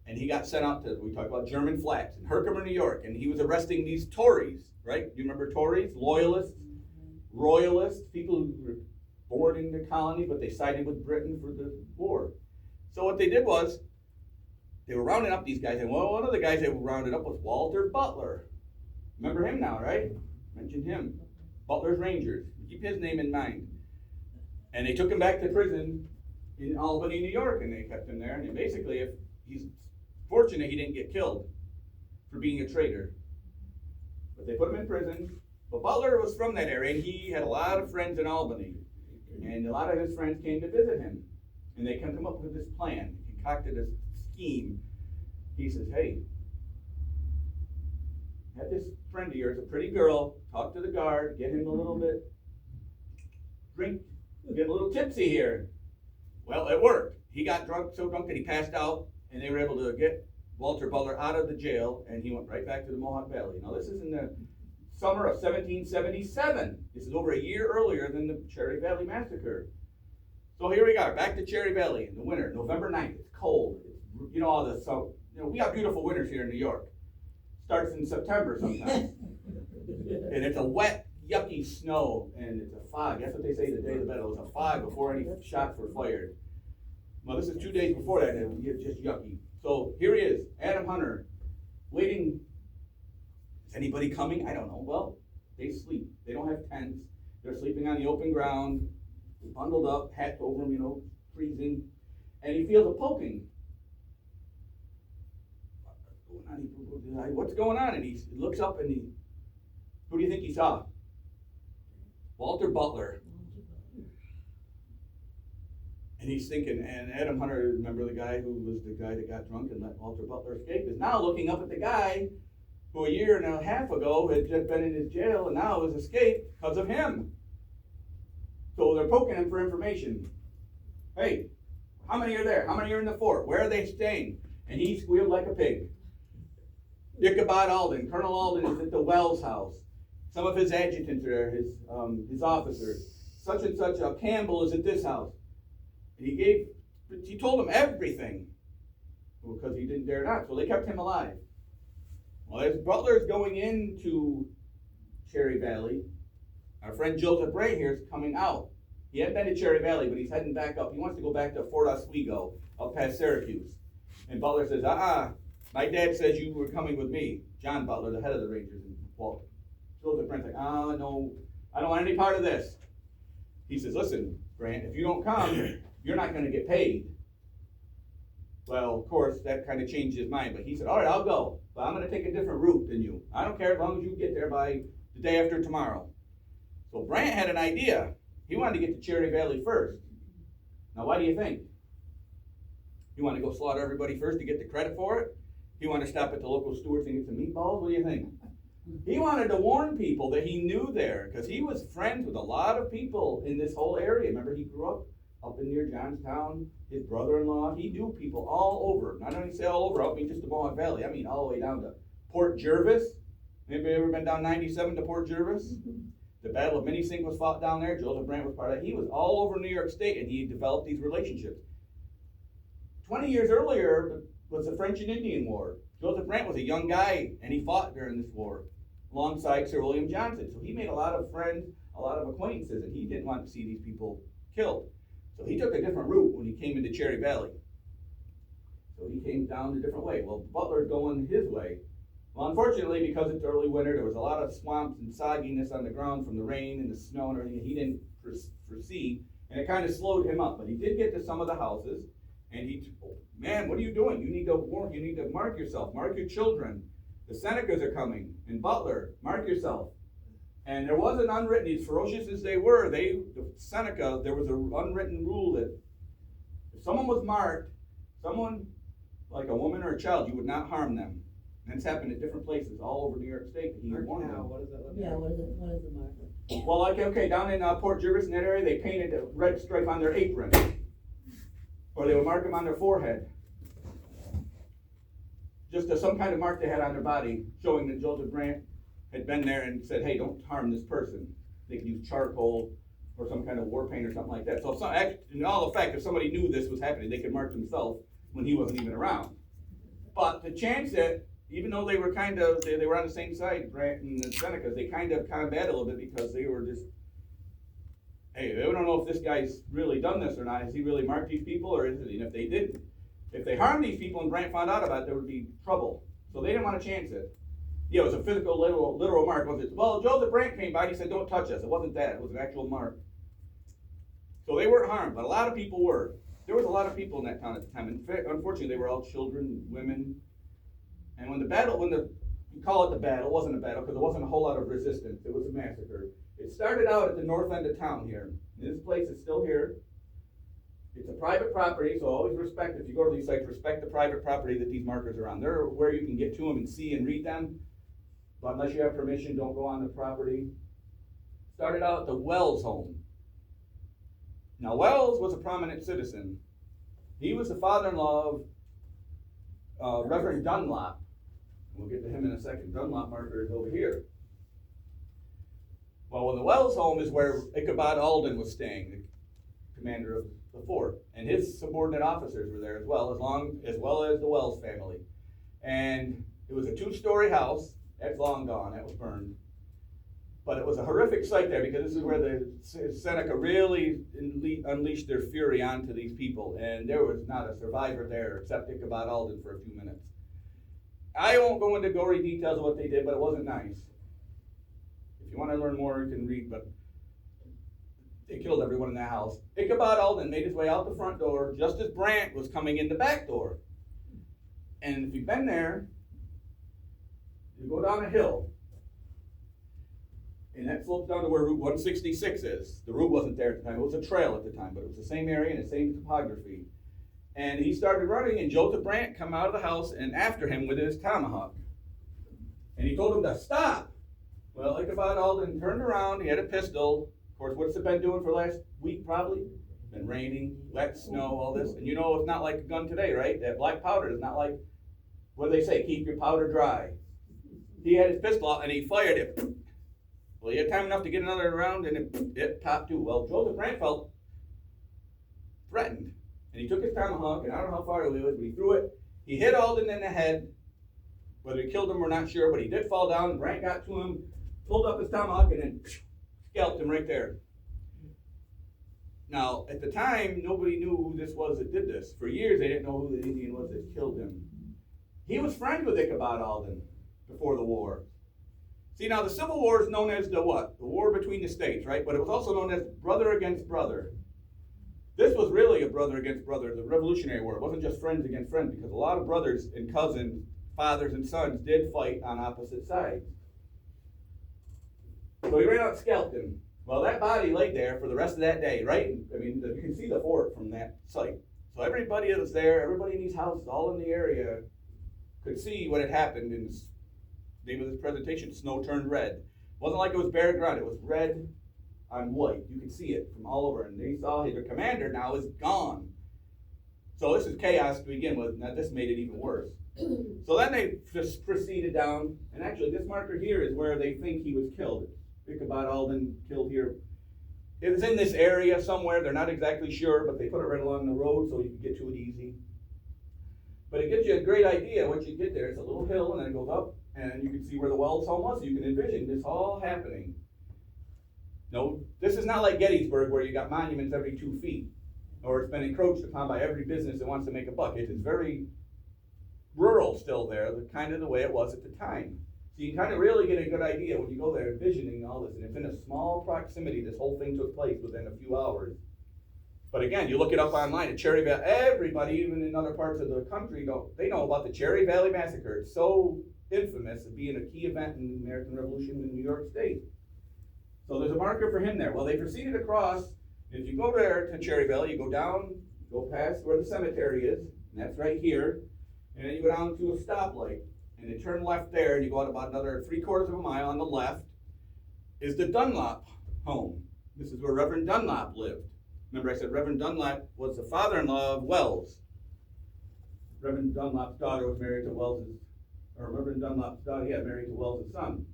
and he got sent out to, we talk about German Flats, in Herkimer, New York, and he was arresting these Tories, right? Do you remember Tories? Loyalists, royalists, people who were born in the colony, but they sided with Britain for the war. So what they did was, they were rounding up these guys, and one of the guys they rounded up was Walter Butler. Remember him now, right? Mentioned him. Butler's Rangers. Keep his name in mind. And they took him back to prison in Albany, New York, and they kept him there. And basically, if he's fortunate he didn't get killed for being a traitor. But they put him in prison. But Butler was from that area, and he had a lot of friends in Albany. And a lot of his friends came to visit him. And they come up with this plan. He concocted a scheme. He says, hey, have this friend of yours, a pretty girl, talk to the guard, get him a little bit, drink, get a little tipsy here. Well, it worked. He got drunk, so drunk that he passed out, and they were able to get Walter Butler out of the jail, and he went right back to the Mohawk Valley. Now, this is in the summer of 1777. This is over a year earlier than the Cherry Valley Massacre. So here we are, back to Cherry Valley in the winter, November 9th. It's cold. You know, all this. So, we got beautiful winters here in New York. Starts in September sometimes. And it's a wet yucky snow, and it's a fog. That's what they say the day of the battle. It was a fog before any shots were fired. Well, this is 2 days before that, and it's just yucky. So here he is, Adam Hunter, waiting. Is anybody coming? I don't know. Well, they sleep. They don't have tents. They're sleeping on the open ground, bundled up, hats over them, freezing. And he feels a poking. What's going on? And he looks up and who do you think he saw? Walter Butler. And he's thinking, and Adam Hunter, remember the guy who was the guy that got drunk and let Walter Butler escape, is now looking up at the guy who a year and a half ago had just been in his jail and now has escaped because of him. So they're poking him for information. Hey, how many are there? How many are in the fort? Where are they staying? And he squealed like a pig. Ichabod Alden, Colonel Alden is at the Wells house. Some of his adjutants are there, his officers. Such and such, Campbell is at this house. And he told them everything. Because he didn't dare not, so they kept him alive. Well, as Butler is going into Cherry Valley, our friend Joseph Bray here is coming out. He hadn't been to Cherry Valley, but he's heading back up. He wants to go back to Fort Oswego, up past Syracuse. And Butler says, my dad says you were coming with me. John Butler, the head of the Rangers. And Joseph Brandt's like, no, I don't want any part of this. He says, listen, Brant, if you don't come, you're not going to get paid. Well, of course, that kind of changed his mind, but he said, all right, I'll go, but I'm going to take a different route than you. I don't care as long as you get there by the day after tomorrow. So Brant had an idea. He wanted to get to Cherry Valley first. Now, why do you think? He wanted to go slaughter everybody first to get the credit for it? He wanted to stop at the local Stewart's and get some meatballs? What do you think? He wanted to warn people that he knew there, because he was friends with a lot of people in this whole area. Remember, he grew up in near Johnstown. His brother-in-law, he knew people all over. Not only say all over, I mean just the Mohawk Valley. I mean all the way down to Port Jervis. Anybody ever been down 97 to Port Jervis? The Battle of Minisink was fought down there. Joseph Brant was part of that. He was all over New York State, and he developed these relationships. 20 years earlier was the French and Indian War. Joseph Brant was a young guy, and he fought during this war alongside Sir William Johnson. So he made a lot of friends, a lot of acquaintances, and he didn't want to see these people killed. So he took a different route when he came into Cherry Valley. So he came down a different way. Well, Butler's going his way. Well, unfortunately, because it's early winter, there was a lot of swamps and sogginess on the ground from the rain and the snow and everything he didn't foresee, and it kind of slowed him up. But he did get to some of the houses, and man, what are you doing? You need to mark yourself, mark your children. The Senecas are coming, and Butler, mark yourself. And there was an unwritten, as ferocious as they were, the Seneca, there was an unwritten rule that if someone was marked, someone like a woman or a child, you would not harm them. And it's happened at different places all over New York State. He warned them. What does that look like? Yeah, what is the marker? Well, okay, down in Port Jervis in that area, they painted a red stripe on their apron. Or they would mark them on their forehead. Just some kind of mark they had on their body, showing that Joseph Brant had been there and said, hey, don't harm this person. They could use charcoal or some kind of war paint or something like that. So in all effect, if somebody knew this was happening, they could mark themselves when he wasn't even around. But the chance that, even though they were they were on the same side, Brant and the Senecas, they kind of combat a little bit because they were just, hey, they don't know if this guy's really done this or not. Has he really marked these people, or is it? And if they didn't, if they harmed these people and Brant found out about it, there would be trouble. So they didn't want to chance it. Yeah, it was a physical, literal mark, wasn't it? Well, Joseph Brant came by and he said, don't touch us. It wasn't that. It was an actual mark. So they weren't harmed, but a lot of people were. There was a lot of people in that town at the time. In fact, unfortunately, they were all children, women. And when you call it the battle, it wasn't a battle because there wasn't a whole lot of resistance. It was a massacre. It started out at the north end of town here. This place is still here. It's a private property, so always respect, if you go to these sites, respect the private property that these markers are on. They're where you can get to them and see and read them. But unless you have permission, don't go on the property. Started out at the Wells home. Now, Wells was a prominent citizen. He was the father-in-law of Reverend Dunlop. We'll get to him in a second. Dunlop marker is over here. Well, the Wells home is where Ichabod Alden was staying, the commander of the fort, and his subordinate officers were there as well as the Wells family. And it was a 2-story house. That's long gone. That was burned. But it was a horrific sight there because this is where the Seneca really unleashed their fury onto these people, and there was not a survivor there except Ichabod Alden for a few minutes. I won't go into gory details of what they did, but it wasn't nice. If you want to learn more, you can read, but they killed everyone in that house. Ichabod Alden made his way out the front door just as Brant was coming in the back door. And if you've been there, you go down a hill, and that slopes down to where Route 166 is. The route wasn't there at the time. It was a trail at the time, but it was the same area and the same topography. And he started running, and Joseph Brant come out of the house and after him with his tomahawk. And he told him to stop. Well, Ichabod Alden turned around. He had a pistol. Of course, what's it been doing for the last week, probably? Been raining, wet, snow, all this. And you know it's not like a gun today, right? That black powder is not like, what do they say? Keep your powder dry. He had his pistol out, and he fired it. Well, he had time enough to get another round, and it popped too. Well, Joseph Brant felt threatened. And he took his tomahawk, and I don't know how far it was, but he threw it. He hit Alden in the head. Whether he killed him, we're not sure, but he did fall down. Brant got to him, pulled up his tomahawk, and then scalped him right there. Now, at the time, nobody knew who this was that did this. For years, they didn't know who the Indian was that killed him. He was friends with Ichabod Alden before the war. See, now the Civil War is known as the what? The war between the states, right? But it was also known as brother against brother. This was really a brother against brother, the Revolutionary War. It wasn't just friends against friends, because a lot of brothers and cousins, fathers and sons did fight on opposite sides. So he ran out and scalped him. Well, that body laid there for the rest of that day, right? I mean, you can see the fort from that site. So everybody that was there, everybody in these houses, all in the area, could see what had happened. In the name of this presentation, Snow Turned Red. It wasn't like it was bare ground. It was red on white. You could see it from all over. And they saw their commander now is gone. So this is chaos to begin with. Now this made it even worse. So then they just proceeded down. And actually, this marker here is where they think he was killed. Ichabod Alden killed here. It was in this area somewhere. They're not exactly sure, but they put it right along the road so you can get to it easy. But it gives you a great idea once you get there. It's a little hill, and then it goes up, and you can see where the Wells home was. So you can envision this all happening. No, this is not like Gettysburg where you got monuments every 2 feet, or it's been encroached upon by every business that wants to make a buck. It is very rural still there, kind of the way it was at the time. So you can kind of really get a good idea when you go there envisioning all this. And it's in a small proximity. This whole thing took place within a few hours. But again, you look it up online at Cherry Valley. Everybody, even in other parts of the country, they know about the Cherry Valley Massacre. It's so infamous of being a key event in the American Revolution in New York State. So there's a marker for him there. Well, they proceeded across. If you go there to Cherry Valley, you go down, go past where the cemetery is, and that's right here. And then you go down to a stoplight. And you turn left there, and you go out about another 3/4 of a mile on the left, is the Dunlop home. This is where Reverend Dunlop lived. Remember I said Reverend Dunlop was the father-in-law of Wells. Reverend Dunlop's daughter was married to Reverend Dunlop's daughter, married to Wells' son.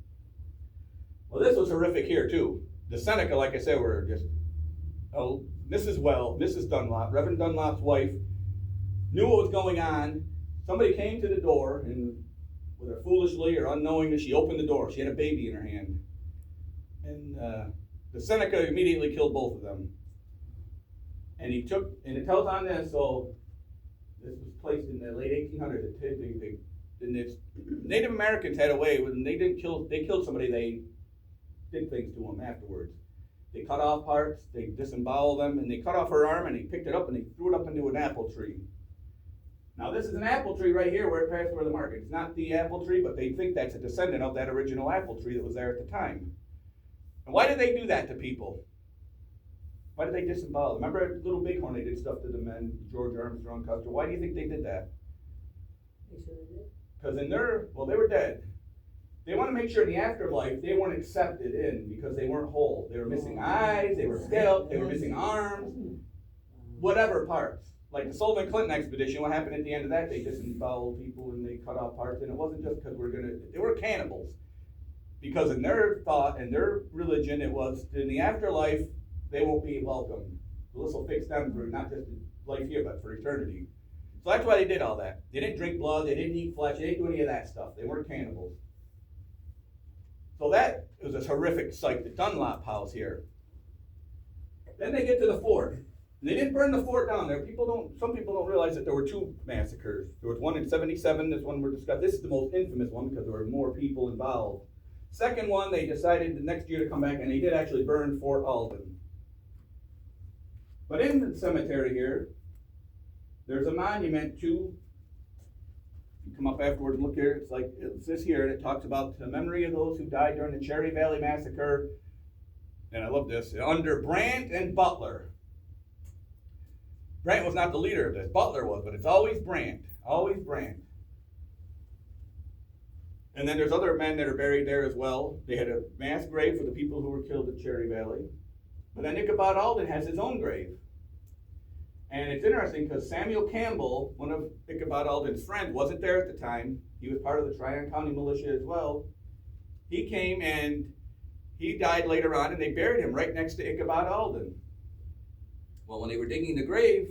Well, this was horrific here too. The Seneca, like I said, were just, Mrs. Dunlop, Reverend Dunlop's wife, knew what was going on. Somebody came to the door, and whether foolishly or unknowingly, she opened the door. She had a baby in her hand. And the Seneca immediately killed both of them. And it tells on this, so this was placed in the late 1800s. Native Americans had a way, when they killed somebody, they did things to them afterwards. They cut off parts, they disemboweled them, and they cut off her arm, and they picked it up, and they threw it up into an apple tree. Now this is an apple tree right here where it passed over the market. It's not the apple tree, but they think that's a descendant of that original apple tree that was there at the time. And why did they do that to people? Why did they disembowel them? Remember Little Bighorn, they did stuff to the men, George Armstrong, Custer. Why do you think they did that? Because they were dead. They want to make sure in the afterlife they weren't accepted in because they weren't whole. They were missing eyes, they were scalped, they were missing arms, whatever parts. Like the Sullivan Clinton expedition, what happened at the end of that? They disemboweled people and they cut off parts, and it wasn't just because they were cannibals. Because in their thought and their religion, it was in the afterlife, they won't be welcome. This will fix them for not just life here, but for eternity. So that's why they did all that. They didn't drink blood, they didn't eat flesh, they didn't do any of that stuff. They weren't cannibals. So that was a horrific sight, the Dunlop house here. Then they get to the fort. And they didn't burn the fort down there. Some people don't realize that there were two massacres. There was one in 77, this one we're discussing. This is the most infamous one because there were more people involved. Second one, they decided the next year to come back, and they did actually burn Fort Alden. But in the cemetery here, there's a monument to, you come up afterward and look here, it's this here, and it talks about the memory of those who died during the Cherry Valley Massacre, and I love this, under Brandt and Butler. Brandt was not the leader of this, Butler was, but it's always Brandt, always Brandt. And then there's other men that are buried there as well. They had a mass grave for the people who were killed at Cherry Valley. But then Ichabod Alden has his own grave. And it's interesting because Samuel Campbell, one of Ichabod Alden's friends, wasn't there at the time. He was part of the Tryon County Militia as well. He came and he died later on, and they buried him right next to Ichabod Alden. Well, when they were digging the grave,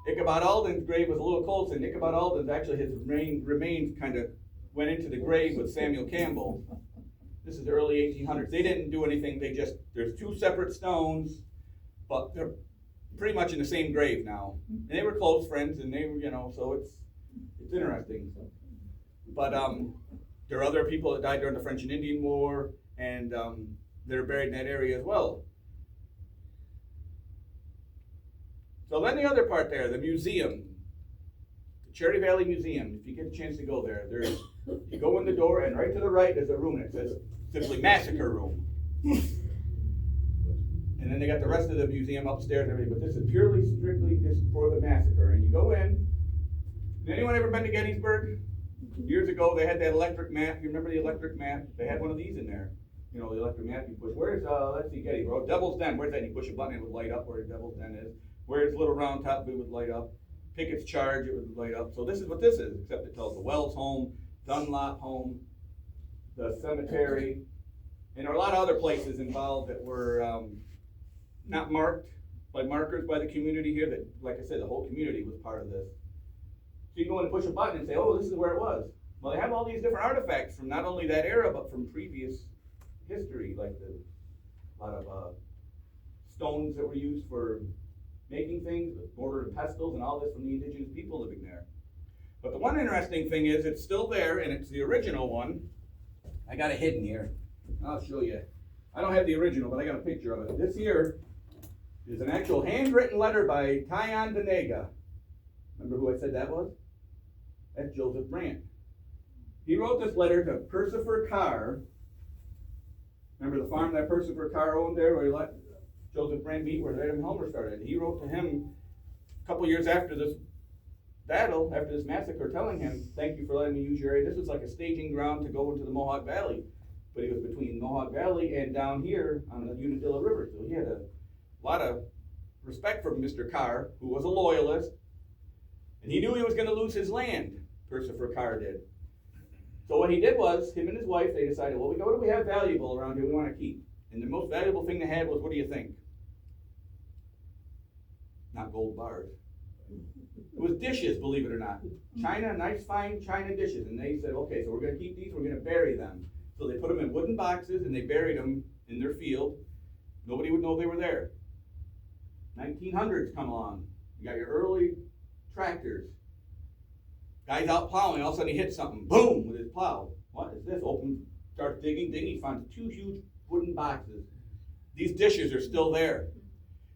Ichabod Alden's grave was a little close, and Ichabod Alden's actually his remains kind of went into the grave with Samuel Campbell. This is the early 1800s. They didn't do anything. There's two separate stones, but they're pretty much in the same grave now. And they were close friends, and they were, so it's interesting. But there are other people that died during the French and Indian War, and they're buried in that area as well. So then the other part there, the museum, the Cherry Valley Museum, if you get a chance to go there, you go in the door, and right to the right is a room that says simply Massacre Room. And then they got the rest of the museum upstairs and everything, but this is purely, strictly just for the massacre. And you go in. Anyone ever been to Gettysburg? Years ago, they had that electric map. You remember the electric map? They had one of these in there. The electric map you push. Where's, let's see, Gettysburg. Devil's Den. Where's that? You push a button, it would light up where the Devil's Den is. Where's Little Round Top, it would light up. Pickett's Charge, it would light up. So this is what this is, except it tells the Wells home, Dunlop home, the cemetery, and there are a lot of other places involved that were not marked by markers by the community here that, like I said, the whole community was part of this. So you can go in and push a button and say, oh, this is where it was. Well, they have all these different artifacts from not only that era, but from previous history, like a lot of stones that were used for making things, with mortar and pestles and all this from the indigenous people living there. But the one interesting thing is it's still there, and it's the original one. I got it hidden here. I'll show you. I don't have the original, but I got a picture of it. This here is an actual handwritten letter by Tyon Denega. Remember who I said that was? That's Joseph Brandt. He wrote this letter to Percifer Carr. Remember the farm that Percifer Carr owned there, where he let Joseph Brandt meet, where Adam Helmer started. He wrote to him a couple years after this battle, after this massacre, telling him, thank you for letting me use your area. This was like a staging ground to go into the Mohawk Valley. But he was between Mohawk Valley and down here on the Unadilla River. So he had a lot of respect for Mr. Carr, who was a loyalist. And he knew he was going to lose his land, Percifer Carr did. So what he did was, him and his wife, they decided, well, what do we have valuable around here we want to keep? And the most valuable thing they had was, what do you think? Not gold bars. It was dishes, believe it or not. China, nice fine China dishes. And they said, okay, so we're going to keep these, we're going to bury them. So they put them in wooden boxes and they buried them in their field. Nobody would know they were there. 1900s come along. You got your early tractors. Guy's out plowing, all of a sudden he hits something. Boom, with his plow. What is this? Starts digging. He finds two huge wooden boxes. These dishes are still there.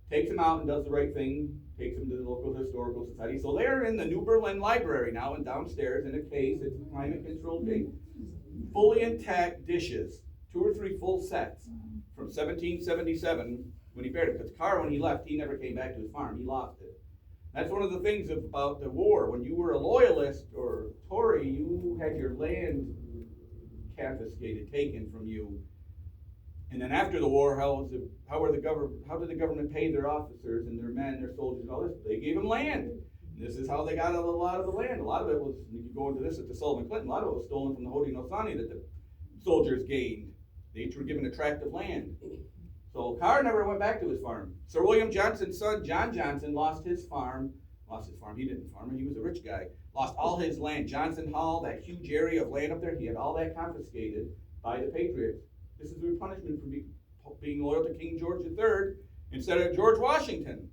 Takes them out and does the right thing. Takes them to the local historical society. So they're in the New Berlin Library now, and downstairs in a case. It's a climate controlled thing. Fully intact dishes, 2 or 3 full sets from 1777 when he buried it. Because Carr, when he left, he never came back to his farm. He lost it. That's one of the things about the war. When you were a loyalist or Tory, you had your land confiscated, taken from you. And then after the war, how did the government pay their officers and their men, their soldiers, and all this? They gave them land. And this is how they got a lot of the land. A lot of it was, you could go into this at the Sullivan Clinton, a lot of it was stolen from the Haudenosaunee that the soldiers gained. They each were given a tract of land. So Carr never went back to his farm. Sir William Johnson's son, John Johnson, lost his farm lost his farm, he didn't farm it, he was a rich guy, lost all his land, Johnson Hall, that huge area of land up there, he had all that confiscated by the Patriots. This is their punishment for being loyal to King George III instead of George Washington.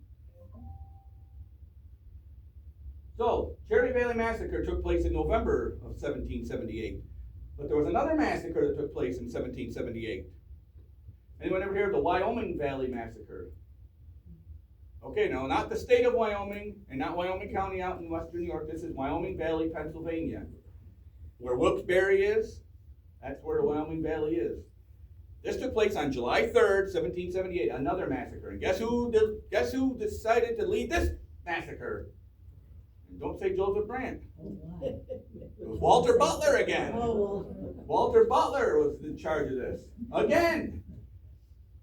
So, Cherry Valley Massacre took place in November of 1778. But there was another massacre that took place in 1778. Anyone ever hear of the Wyoming Valley Massacre? Okay, no, not the state of Wyoming, and not Wyoming County out in western New York. This is Wyoming Valley, Pennsylvania. Where Wilkes-Barre is, that's where the Wyoming Valley is. This took place on July 3rd, 1778, another massacre. And guess who decided to lead this massacre? And don't say Joseph Brand. Oh, why? It was Walter Butler again. Oh, Walter Butler was in charge of this, again.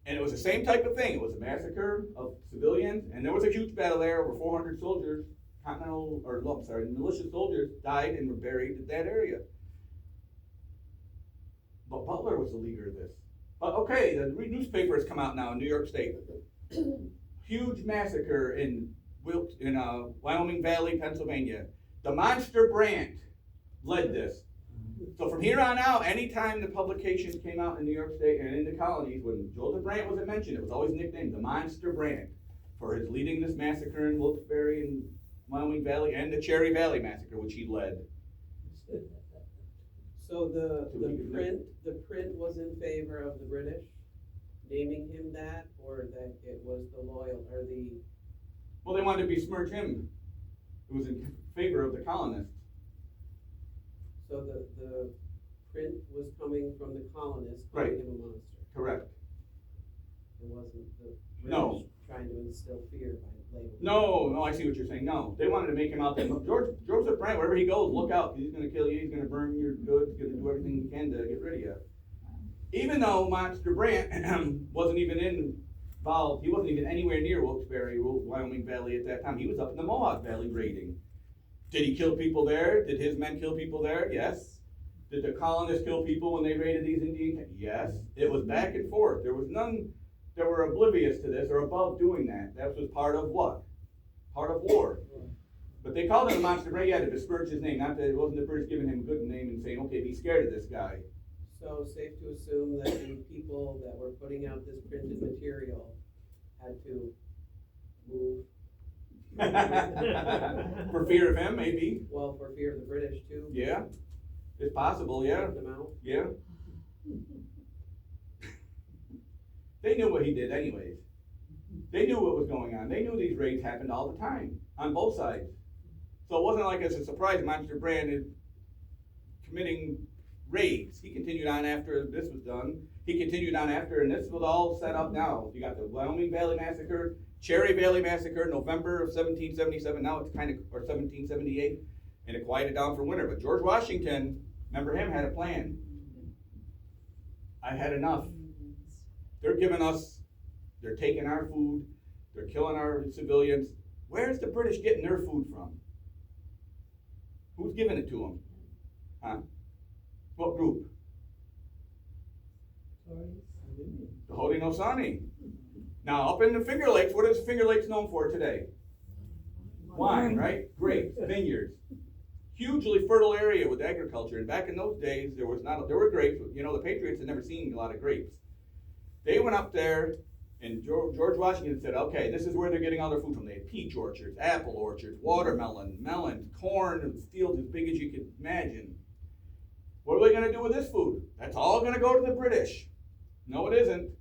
And it was the same type of thing. It was a massacre of civilians, and there was a huge battle there. Over 400 soldiers, militia soldiers died and were buried in that area. But Butler was the leader of this. But okay, the newspaper has come out now in New York State. Huge massacre in Wyoming Valley, Pennsylvania. The Monster Brand led this. So from here on out, anytime the publications came out in New York State and in the colonies, when Joseph Brand wasn't mentioned, it was always nicknamed the Monster Brand for his leading this massacre in Wilkes-Barre and Wyoming Valley, and the Cherry Valley Massacre, which he led. So the print was in favor of the British, naming him that, or that it was the loyal, or the... Well, they wanted to besmirch him. It was in favor of the colonists. So the print was coming from the colonists, calling Right. him a monster. Correct. It wasn't the No. British trying to instill fear by labeling. No, I see what you're saying. No, they wanted to make him out there. Joseph Brand, wherever he goes, look out. He's going to kill you. He's going to burn your goods. He's going to do everything he can to get rid of you. Even though Monster Brand wasn't even involved, he wasn't even anywhere near Wilkes-Barre, Wyoming Valley at that time. He was up in the Mohawk Valley raiding. Did he kill people there? Did his men kill people there? Yes. Did the colonists kill people when they raided these Indian camps? Yes. It was back and forth. There was none that were oblivious to this or above doing that. That was part of what? Part of war. But they called him a Monster Brand, to besmirch his name. Not that it wasn't the British giving him a good name and saying, okay, be scared of this guy. So safe to assume that the people that were putting out this printed material had to move, For fear of him, maybe. well, for fear of the British too. Yeah. It's possible, yeah. Put them out. Yeah. They knew what he did anyways. They knew what was going on. They knew these raids happened all the time, on both sides. So it wasn't like it's a surprise Monster Brand is committing raids. He continued on after this was done. He continued on after, and this was all set up now. You got the Wyoming Valley Massacre, Cherry Valley Massacre, November of 1777. Now it's or 1778, and it quieted down for winter. But George Washington, remember him, had a plan. I had enough. They're taking our food, they're killing our civilians. Where's the British getting their food from? Who's giving it to them? Huh? What group? The Haudenosaunee. Now, up in the Finger Lakes, what is Finger Lakes known for today? Wine, right? Grapes, vineyards. Hugely fertile area with agriculture. And back in those days, there were grapes. You know, the Patriots had never seen a lot of grapes. They went up there, and George Washington said, okay, this is where they're getting all their food from. They had peach orchards, apple orchards, watermelon, melons, corn, and fields as big as you could imagine. What are they going to do with this food? That's all going to go to the British. No, it isn't.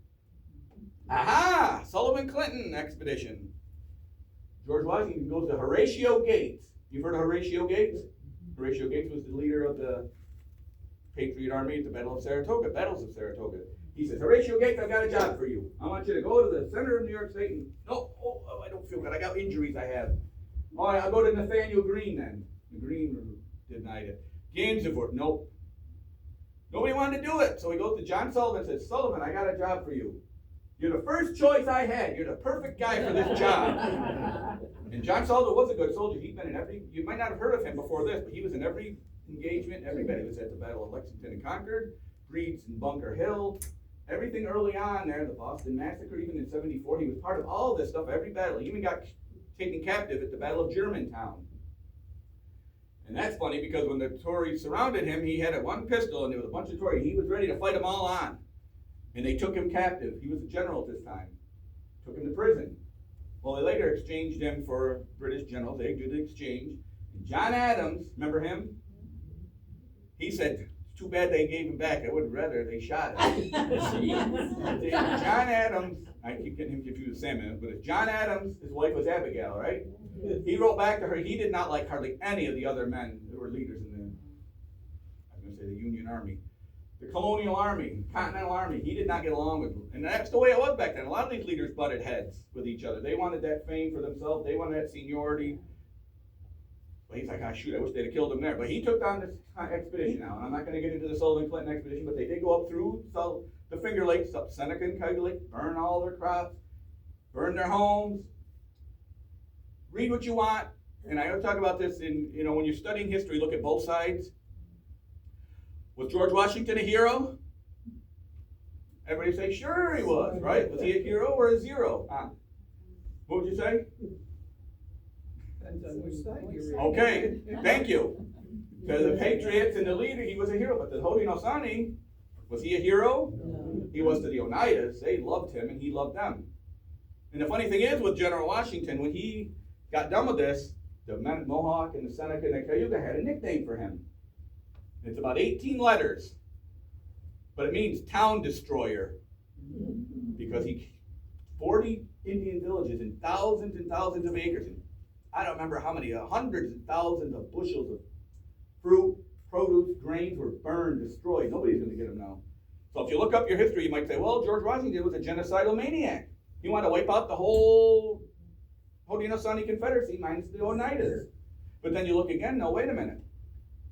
Aha! Sullivan Clinton expedition. George Washington goes to Horatio Gates. You've heard of Horatio Gates? Horatio Gates was the leader of the Patriot Army at the Battles of Saratoga. He says, Horatio Gates, I've got a job for you. I want you to go to the center of New York State and, I don't feel good. I got injuries I have. All right, I'll go to Nathaniel Greene then. Greene denied it. Gansevoort, nope. Nobody wanted to do it. So he goes to John Sullivan and says, Sullivan, I got a job for you. You're the first choice I had. You're the perfect guy for this job. And John Sullivan was a good soldier. He'd been in you might not have heard of him before this, but he was in every engagement. Everybody was at the Battle of Lexington and Concord, Breeds and Bunker Hill, everything early on there, the Boston Massacre, even in 74. He was part of all this stuff, every battle. He even got taken captive at the Battle of Germantown. And that's funny because when the Tories surrounded him, he had one pistol and there was a bunch of Tories. He was ready to fight them all on. And they took him captive. He was a general at this time. Took him to prison. Well, they later exchanged him for British generals. They did the exchange. And John Adams, remember him? He said, it's too bad they gave him back. I would rather they shot him. John Adams, I keep getting him confused with Sam, but it's John Adams, his wife was Abigail, right? He wrote back to her, he did not like hardly any of the other men who were leaders in I was going to say the Union Army. The Colonial Army, Continental Army, he did not get along with them. And that's the way it was back then. A lot of these leaders butted heads with each other. They wanted that fame for themselves. They wanted that seniority. But he's like, shoot, I wish they'd have killed him there. But he took on this expedition now. And I'm not going to get into the Sullivan Clinton expedition, but they did go up through the Finger Lakes, up Seneca and Cayuga Lake, burn all their crops, burn their homes. Read what you want. And I talk about this when you're studying history, look at both sides. Was George Washington a hero? Everybody say, sure he was, right? Was he a hero or a zero? What would you say? Depends on which side you're reading. Okay, thank you. To the Patriots and the leader, he was a hero. But the Haudenosaunee, was he a hero? No. He was to the Oneidas. They loved him and he loved them. And the funny thing is with General Washington, when he got done with this, the Mohawk and the Seneca and the Cayuga had a nickname for him. It's about 18 letters, but it means town destroyer, because 40 Indian villages and thousands of acres, and I don't remember how many, hundreds and thousands of bushels of fruit, produce, grains were burned, destroyed. Nobody's going to get them now. So if you look up your history, you might say, well, George Washington was a genocidal maniac. He wanted to wipe out the whole Haudenosaunee Confederacy minus the Oneidas. But then you look again, no, wait a minute.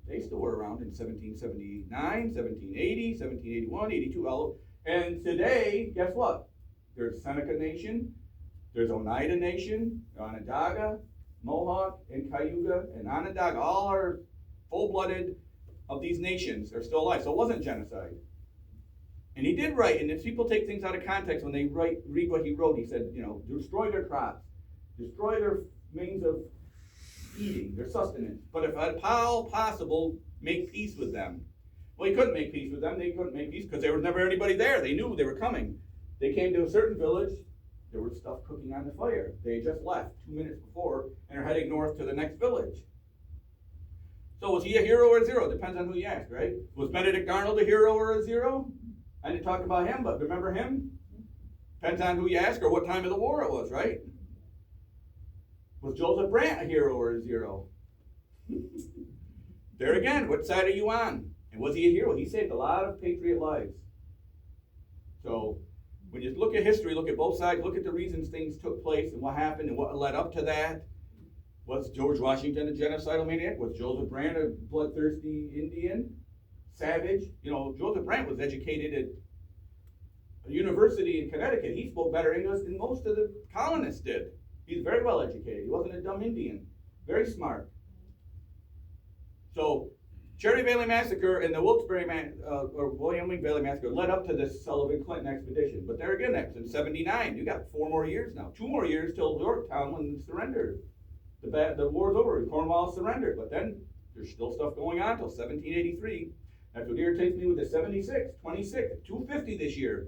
They still were around in 1779, 1780, 1781, 82, and today, guess what? There's Seneca Nation, there's Oneida Nation, Onondaga, Mohawk, and Cayuga, and Onondaga, all are full-blooded of these nations are still alive. So it wasn't genocide. And he did write, and if people take things out of context when they read what he wrote, he said, destroy their crops, destroy their means of eating, their sustenance. But if at all possible, make peace with them. Well, he couldn't make peace with them. They couldn't make peace because there was never anybody there. They knew they were coming. They came to a certain village. There was stuff cooking on the fire. They had just left 2 minutes before and are heading north to the next village. So was he a hero or a zero? Depends on who you ask, right? Was Benedict Arnold a hero or a zero? I didn't talk about him, but remember him? Depends on who you ask or what time of the war it was, right? Was Joseph Brant a hero or a zero? There again, what side are you on? And was he a hero? He saved a lot of patriot lives. So when you look at history, look at both sides, look at the reasons things took place and what happened and what led up to that. Was George Washington a genocidal maniac? Was Joseph Brant a bloodthirsty Indian? Savage? Joseph Brant was educated at a university in Connecticut. He spoke better English than most of the colonists did. He's very well educated. He wasn't a dumb Indian. Very smart. So, Cherry Valley Massacre and the Wilkes-Barre or Wyoming Valley Massacre led up to this Sullivan Clinton expedition. But there again, that was in 79. You got 4 more years now. 2 more years till Yorktown when it surrendered. The war's over. Cornwallis surrendered. But then there's still stuff going on till 1783. That's what irritates me with the 76, 26, 250 this year.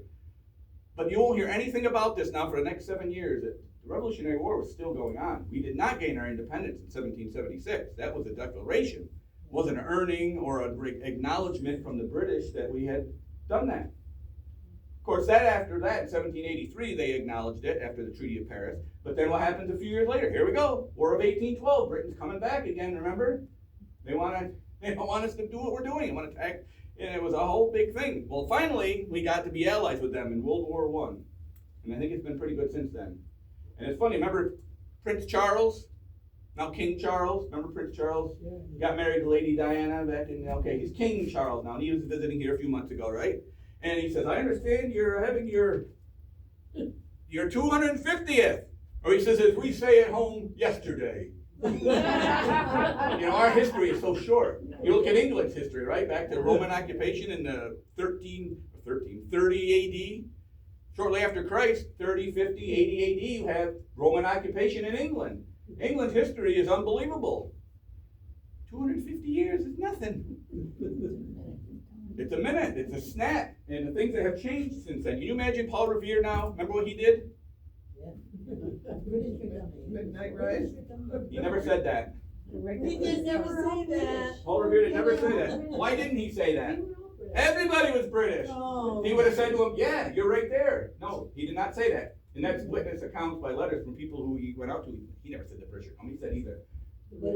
But you won't hear anything about this now for the next 7 years. The Revolutionary War was still going on. We did not gain our independence in 1776. That was a declaration. It wasn't an earning or an acknowledgement from the British that we had done that. Of course, after that, in 1783, they acknowledged it after the Treaty of Paris. But then what happens a few years later? Here we go. War of 1812. Britain's coming back again, remember? They don't want us to do what we're doing. They want to attack. And it was a whole big thing. Well, finally, we got to be allies with them in World War I. And I think it's been pretty good since then. And it's funny, remember Prince Charles? Now King Charles. Remember Prince Charles? He got married to Lady Diana back in, he's King Charles now. And he was visiting here a few months ago, right? And he says, I understand you're having your 250th. Or he says, as we say at home, yesterday. Our history is so short. You look at England's history, right? Back to Roman occupation in the 1330 AD. Shortly after Christ, 30, 50, 80 AD, you have Roman occupation in England. England's history is unbelievable. 250 years is nothing. It's a minute, it's a snap, and the things that have changed since then. Can you imagine Paul Revere now? Remember what he did? British are dummy. Midnight Rise? He never said that. He did never say that. Paul Revere did never say that. Why didn't he say that? Everybody was British. Oh. He would have said to him, yeah, you're right there. No, he did not say that. And that's witness accounts by letters from people who he went out to. He never said the British are coming. He said either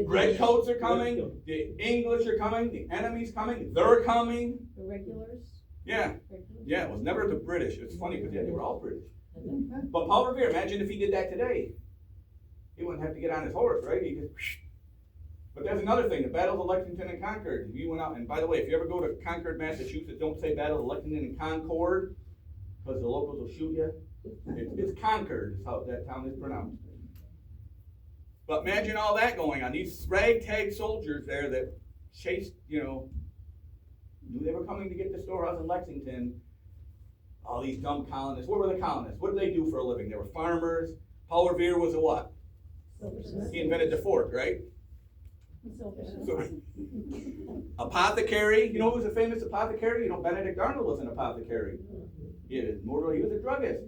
redcoats are coming, the English are coming, the enemy's coming, they're coming. The regulars? Yeah, yeah, it was never the British. It's funny because they were all British. But Paul Revere, imagine if he did that today. He wouldn't have to get on his horse, right? He just. But there's another thing, the battles of Lexington and Concord. If you went out, and by the way, if you ever go to Concord, Massachusetts, don't say Battle of Lexington and Concord, because the locals will shoot you. It's Concord, is how that town is pronounced. But imagine all that going on. These ragtag soldiers there that chased, knew they were coming to get the storehouse in Lexington. All these dumb colonists. What were the colonists? What did they do for a living? They were farmers. Paul Revere was a what? He invented the fork, right? So, apothecary. You know who was a famous apothecary? Benedict Arnold was an apothecary. He was a druggist.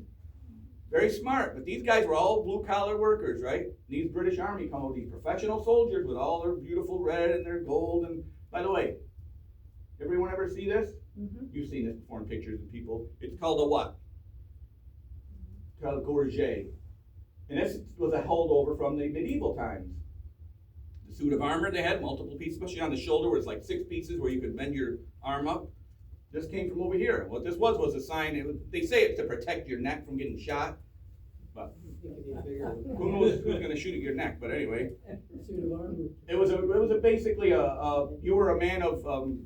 Very smart. But these guys were all blue-collar workers, right? These British Army come with these professional soldiers with all their beautiful red and their gold. And by the way, everyone ever see this? Mm-hmm. You've seen this before in pictures of people. It's called a what? It's called a gorget. And this was a holdover from the medieval times. The suit of armor they had, multiple pieces, especially on the shoulder where it's like 6 pieces where you could bend your arm up. This came from over here. What this was a sign. They say it's to protect your neck from getting shot. But who knows who's going to shoot at your neck? But anyway, it was basically you were a man of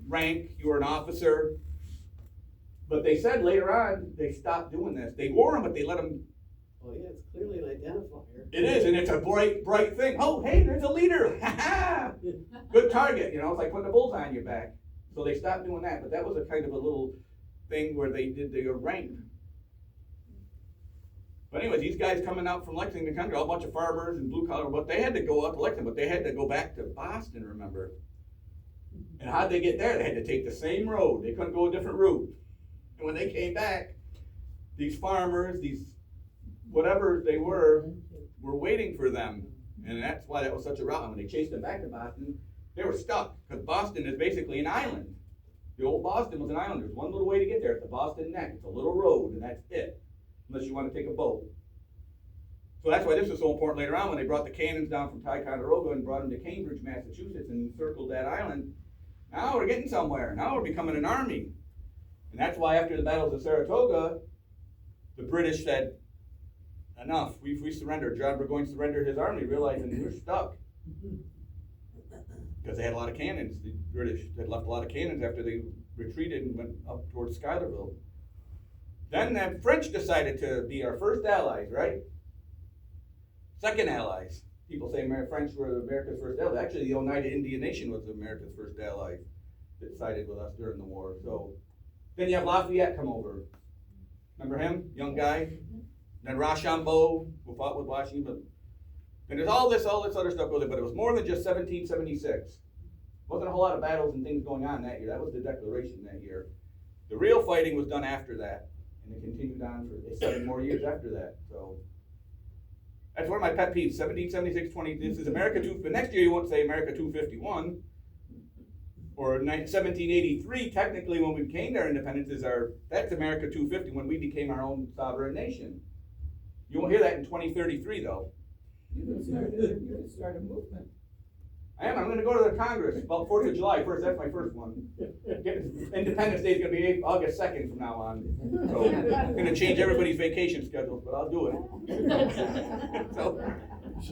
rank. You were an officer. But they said later on they stopped doing this. They wore them, but they let them. Oh yeah, it's clearly an identifier. It is, and it's a bright thing. Oh, hey, there's a leader. Ha ha! Good target. It's like putting a bullseye on your back. So they stopped doing that, but that was a kind of a little thing where they did the rank. But anyway, these guys coming out from Lexington country, a bunch of farmers and blue collar, but they had to go out to Lexington, but they had to go back to Boston, remember? And how'd they get there? They had to take the same road. They couldn't go a different route. And when they came back, these farmers, these whatever they were waiting for them. And that's why that was such a route. And when they chased them back to Boston, they were stuck, because Boston is basically an island. The old Boston was an island. There's one little way to get there. It's the Boston Neck. It's a little road, and that's it, unless you want to take a boat. So that's why this was so important later on when they brought the cannons down from Ticonderoga and brought them to Cambridge, Massachusetts, and encircled that island. Now we're getting somewhere. Now we're becoming an army. And that's why after the battles of Saratoga, the British said, enough, we surrendered. John Burgoyne surrendered his army, realizing we're stuck. Because they had a lot of cannons. The British had left a lot of cannons after they retreated and went up towards Schuylerville. Then the French decided to be our first allies, right? Second allies. People say French were America's first allies. Actually, the Oneida Indian Nation was America's first ally that sided with us during the war. So then you have Lafayette come over. Remember him? Young guy. Then Rochambeau, who fought with Washington. And there's all this other stuff goes in, but it was more than just 1776. Wasn't a whole lot of battles and things going on that year. That was the Declaration that year. The real fighting was done after that, and it continued on for 7 more years after that. So that's one of my pet peeves. 1776, 20. This is America 2. But next year you won't say America 251 or 1783. Technically, when we gained our independence, that's America 250 when we became our own sovereign nation. You won't hear that in 2033 though. You can start a movement. I'm going to go to the Congress about 4th of July first. That's my first one. Independence Day is going to be August 2nd from now on. So I'm going to change everybody's vacation schedules, but I'll do it. So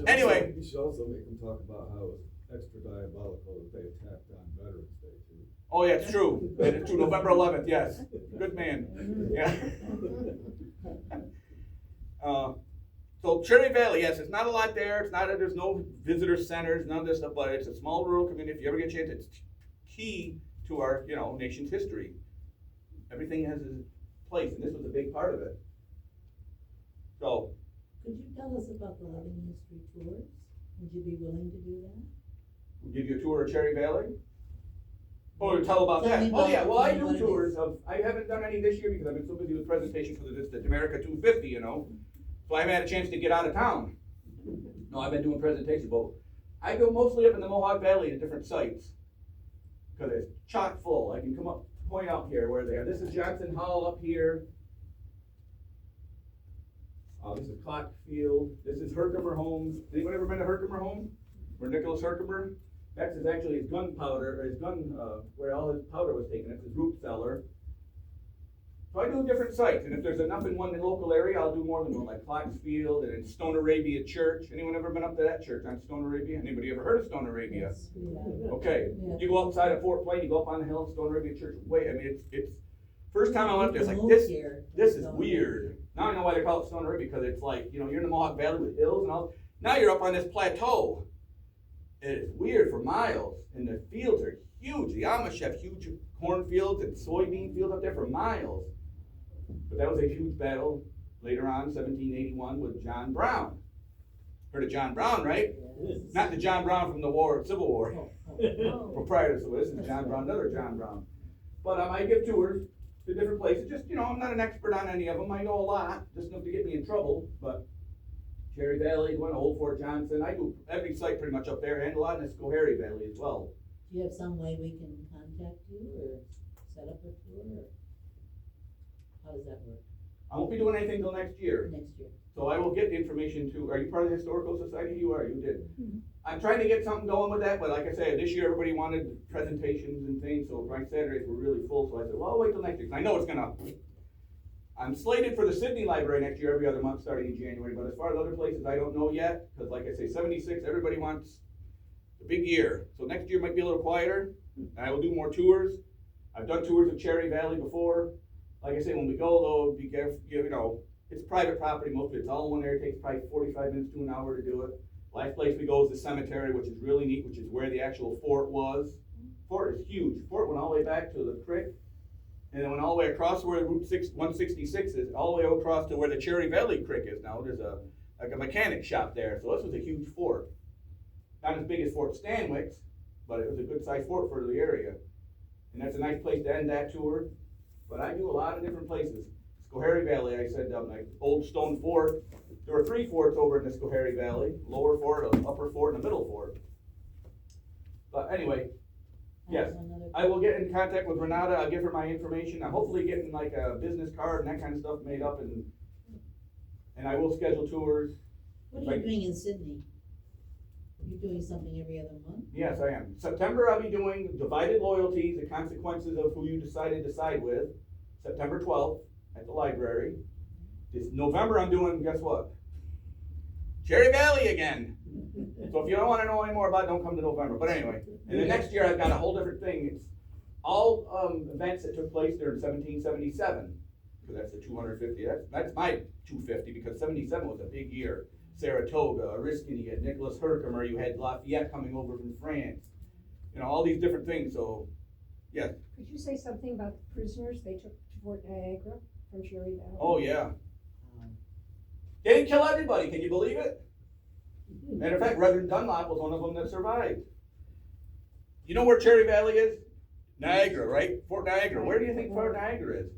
anyway. You should also make them talk about how it's extra diabolical that they attacked on Veterans Day too. Oh yeah, it's true. It's true. November 11th, yes. Good man. Yeah. So Cherry Valley, yes, it's not a lot there. There's no visitor centers, none of this stuff, but it's a small rural community. If you ever get a chance, it's key to our, nation's history. Everything has its place, and this was a big part of it. So, Could you tell us about the living history tours? Would you be willing to do that? we'll give you a tour of Cherry Valley. Oh, to tell about Tell that. me Oh, about- yeah, well, I tell me do what it tours is. of, I haven't done any this year because I've been so busy with presentations for the America 250, you know. So I haven't had a chance to get out of town. No, I've been doing presentations, but I go mostly up in the Mohawk Valley to different sites. Cause it's chock full. I can come up, point out here where they are. This is Johnson Hall up here. This is Clock Field. This is Herkimer Homes. Anybody ever been to Herkimer Home? Where Nicholas Herkimer? That's actually his gunpowder, or his gun, where all his powder was taken. It's his root cellar. So I do different sites, and if there's enough in one local area, I'll do more than one, like Clock Field and then Stone Arabia Church. Anyone ever been up to that church on Stone Arabia? Anybody ever heard of Stone Arabia? Yes, we have. Okay, Yeah. you go outside of Fort Plain, you go up on the hill, Stone Arabia Church. Wait, I mean, it's first time I went there, it's like Moved this. here. This is Stone weird. Now I know why they call it Stone Arabia, because it's like, you know, you're in the Mohawk Valley with hills and all. Now you're up on this plateau. It is weird for miles, and the fields are huge. The Amish have huge cornfields and soybean fields up there for miles. But that was a huge battle later on, 1781, with John Brown. Heard of John Brown, right? Yes. Not the John Brown from the war, Civil War. Oh, oh, oh. Prior to this is John Brown, another John Brown. But I give tours to different places. Just, you know, I'm not an expert on any of them. I know a lot, just enough to get me in trouble. But Cherry Valley, one Old Fort Johnson. I do every site pretty much up there, and a lot in the Schoharie Valley as well. Do you have some way we can contact you or set up a tour, or how does that work I won't be doing anything till next year. next year? So I will get the information to, are you part of the Historical Society? You are, you did. Mhm. I'm trying to get something going with that, but like I said, this year everybody wanted presentations and things, so my Saturdays were really full, so I said, well, I'll wait till next year. 'Cause I know it's gonna, I'm slated for the Sydney Library next year, every other month, starting in January, but as far as other places, I don't know yet, because like I say, 76, everybody wants a big year. So next year might be a little quieter, and I will do more tours. I've done tours of Cherry Valley before. Like I say, when we go though, be careful, you know, it's private property, most of it's all in one area, it takes probably 45 minutes to an hour to do it. Last place we go is the cemetery, which is really neat, which is where the actual fort was. Fort is huge. Fort went all the way back to the creek, and then went all the way across where Route 166 is, all the way across to where the Cherry Valley Creek is now. There's like a mechanic shop there, so this was a huge fort. Not as big as Fort Stanwix, but it was a good sized fort for the area. And that's a nice place to end that tour. But I do a lot of different places. Schoharie Valley, I said, like Old Stone Fort. There were 3 forts over in the Schoharie Valley: lower fort, an upper fort, and a middle fort. But anyway, yes, Another- I will get in contact with Renata. I'll give her my information. I'm hopefully getting like a business card and that kind of stuff made up, and I will schedule tours. What are you doing in Sydney? You're doing something every other month? Yes, I am. September, I'll be doing Divided Loyalties, the consequences of who you decide to side with, September 12th at the library. This November, I'm doing, guess what? Cherry Valley again. So if you don't want to know any more about it, don't come to November. But anyway, and the next year, I've got a whole different thing. It's all events that took place there in 1777, because that's the 250. That's my 250, because 77 was a big year. Saratoga, Oriskany, you had Nicholas Herkimer, you had Lafayette coming over from France. You know, all these different things, so, yes. Could you say something about the prisoners they took to Fort Niagara from Cherry Valley? Oh, yeah. They didn't kill everybody, can you believe it? Matter of fact, Reverend Dunlop was one of them that survived. You know where Cherry Valley is? Niagara, right? Fort Niagara. Where do you think Fort Niagara is?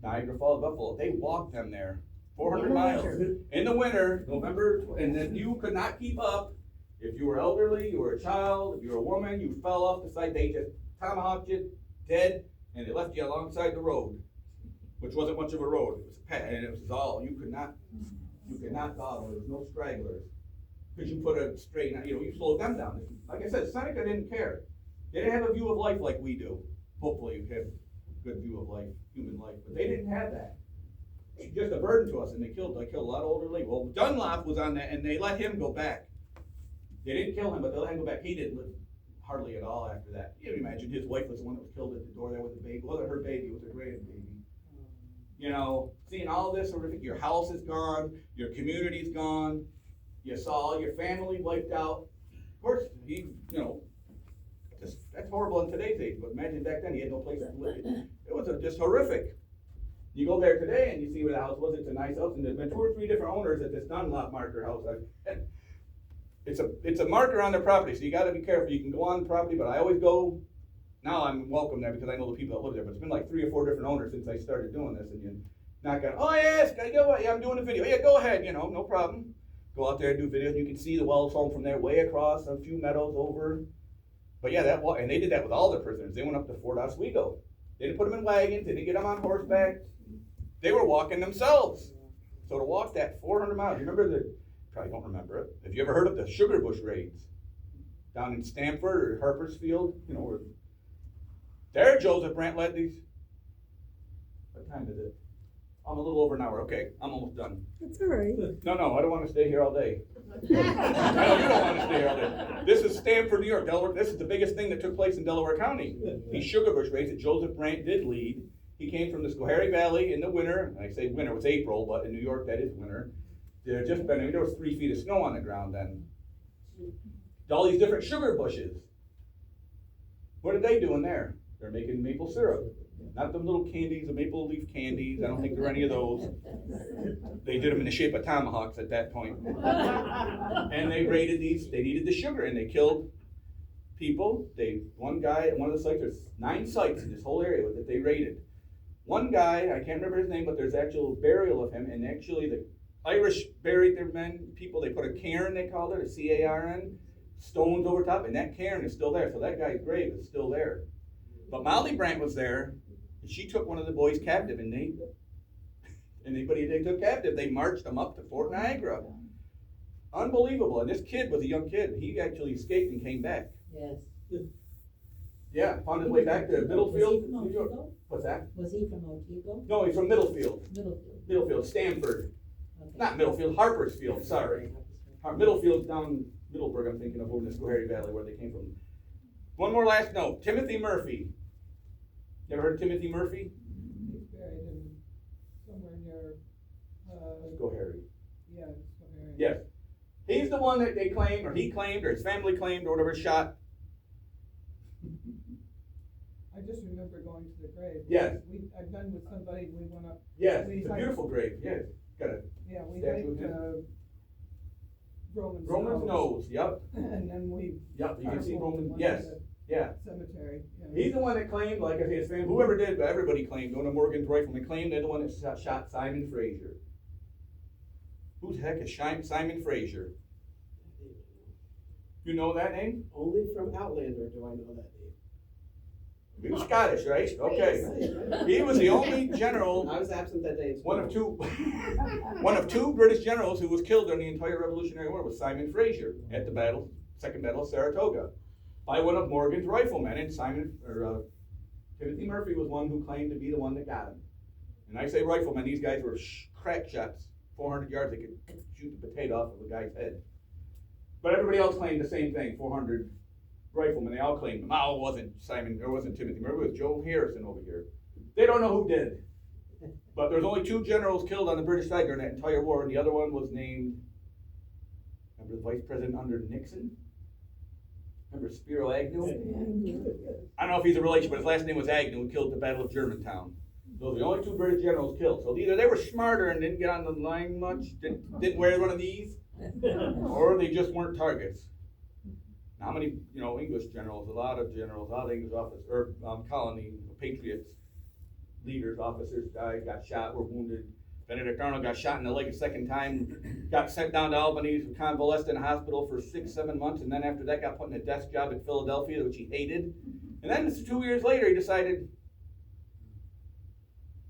Niagara Falls, Buffalo. They walked them there, 400 miles. In the winter, November, and then you could not keep up. If you were elderly, you were a child, if you were a woman, you fell off the side, they just tomahawked you dead, and they left you alongside the road, which wasn't much of a road. It was a pet, and it was all, you could not follow. There was no stragglers. Because you put a straight, you know, you slowed them down. Like I said, Seneca didn't care. They didn't have a view of life like we do. Hopefully you have a good view of life, human life, but they didn't have that. It's just a burden to us, and they killed a lot of older ladies. Well, Dunlop was on that, and they let him go back. They didn't kill him, but they let him go back. He didn't live hardly at all after that. You can imagine his wife was the one that was killed at the door there with the baby. It wasn't her baby, it was her grandbaby. You know, seeing all this horrific, your house is gone, your community's gone, you saw all your family wiped out. Of course, he, you know, that's horrible in today's age, but imagine back then he had no place to live. It was just horrific. You go there today and you see where the house was, it's a nice house, and there's been 2 or 3 different owners at this Dunlop marker house. It's a marker on their property, so you gotta be careful. You can go on the property, but I always go, now I'm welcome there because I know the people that live there, but it's been like 3 or 4 different owners since I started doing this, and you're not gonna, oh yes, I go, yeah, I'm doing a video, yeah, go ahead, no problem. Go out there and do videos, and you can see the Wells home from there, way across, a few meadows over. But yeah, and they did that with all the prisoners. They went up to Fort Oswego. They didn't put them in wagons, they didn't get them on horseback. They were walking themselves. So to walk that 400 miles, you remember probably don't remember it. Have you ever heard of the Sugar Bush raids? Down in Stamford or Harpersfield, where there Joseph Brandt led these. What time is it? I'm a little over an hour. Okay, I'm almost done. That's all right. No, I don't want to stay here all day. I know you don't want to stay here all day. This is Stamford, New York, Delaware. This is the biggest thing that took place in Delaware County. These Sugar Bush raids that Joseph Brandt did lead. He came from the Schoharie Valley in the winter. I say winter, it was April, but in New York that is winter. There was 3 feet of snow on the ground then. All these different sugar bushes. What are they doing there? They're making maple syrup. Not them little candies, the maple leaf candies. I don't think there are any of those. They did them in the shape of tomahawks at that point. And they raided these. They needed the sugar, and they killed people. One guy at one of the sites, there's 9 sites in this whole area that they raided. One guy, I can't remember his name, but there's actual burial of him, and actually the Irish buried their people. They put a cairn, they called it, a C-A-R-N, stones over top, and that cairn is still there. So that guy's grave is still there. But Molly Brandt was there. She took one of the boys captive, and anybody they took captive, they marched them up to Fort Niagara. Unbelievable. And this kid was a young kid. He actually escaped and came back. Yes. Yeah, found his way back to Middlefield, Was he from New York. Otego? What's that? Was he from Otego? No, he's from Middlefield. Middlefield. Stamford. Okay. Not Middlefield, Harpersfield, sorry. Middlefield's down Middleburg, I'm thinking of, over in the Schoharie Valley where they came from. One more last note. Timothy Murphy. You ever heard of Timothy Murphy? He's buried in somewhere near, Schoharie. yeah, Schoharie. Yes. He's the one that they claimed, or he claimed, or his family claimed, or whatever, shot. I just remember going to the grave. Yes. I've been with somebody, we went up, Yes, it's a beautiful grave, yes. Got a yeah, we statue hiked, of him. Roman's nose, yep. And then we. Yep, you can see carpooled Roman, went yes, to the yeah. Cemetery. Yeah. He's the one that claimed, like I say, his family, whoever did, but everybody claimed, going to Morgan's Rifleman, claimed they're the one that shot Simon Fraser. Who the heck is Simon Fraser? You know that name? Only from Outlander do I know that name. He was Scottish, right? Okay. He was the only general, I was absent that day. one of two British generals who was killed during the entire Revolutionary War was Simon Fraser at the Second Battle of Saratoga, by one of Morgan's riflemen, and Timothy Murphy was one who claimed to be the one that got him. And I say riflemen, these guys were crack shots, 400 yards, they could shoot the potato off of a guy's head. But everybody else claimed the same thing, 400 riflemen, they all claimed him. Oh, it wasn't Timothy Murphy, it was Joe Harrison over here. They don't know who did. But there's only 2 generals killed on the British side during that entire war, and the other one was named, remember the vice president under Nixon? Remember Spiro Agnew? I don't know if he's a relation, but his last name was Agnew, who killed at the Battle of Germantown. Those are the only 2 British generals killed. So either they were smarter and didn't get on the line much, didn't wear one of these, or they just weren't targets. Now, how many, English generals, a lot of English officers, or colony, patriots, leaders, officers died, got shot, were wounded. Benedict Arnold got shot in the leg a second time, got sent down to Albany, convalesced in a hospital for 6-7 months, and then after that got put in a desk job in Philadelphia, which he hated. And then 2 years later, he decided,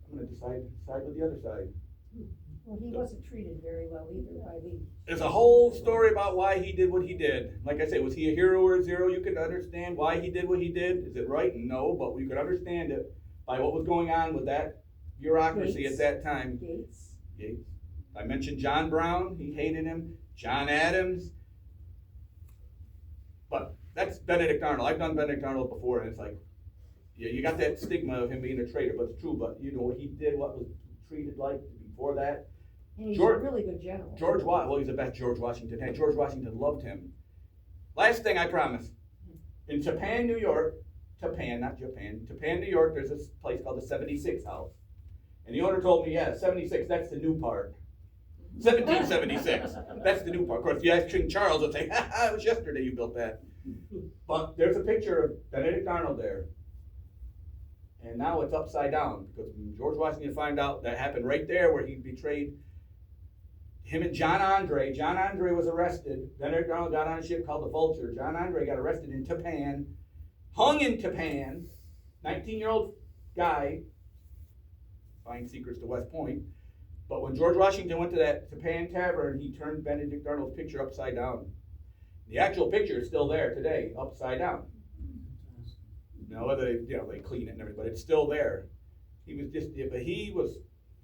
I'm going to side with the other side. Well, he wasn't treated very well either by the. There's a whole story about why he did what he did. Like I say, was he a hero or a zero? You could understand why he did what he did. Is it right? No, but we could understand it by what was going on with that bureaucracy at that time. Gates. I mentioned John Brown. He hated him. John Adams. But that's Benedict Arnold. I've done Benedict Arnold before, and it's like, yeah, you got that stigma of him being a traitor, but it's true. But he did what was treated like before that. And he's a really good general. He's the best George Washington had. George Washington loved him. Last thing I promise. In Japan, New York, New York, there's this place called the 76 House. And the owner told me, yeah, 76, that's the new part. 1776, that's the new part. Of course, if you ask King Charles, he'll say, it was yesterday you built that. But there's a picture of Benedict Arnold there. And now it's upside down, because when George Washington found out, that happened right there where he betrayed him and John Andre. John Andre was arrested. Benedict Arnold got on a ship called the Vulture. John Andre got arrested in Tapan, hung in Tapan, 19-year-old guy, flying secrets to West Point. But when George Washington went to that Tapan tavern, he turned Benedict Arnold's picture upside down. The actual picture is still there today, upside down. Now, whether they clean it and everything, but it's still there. He was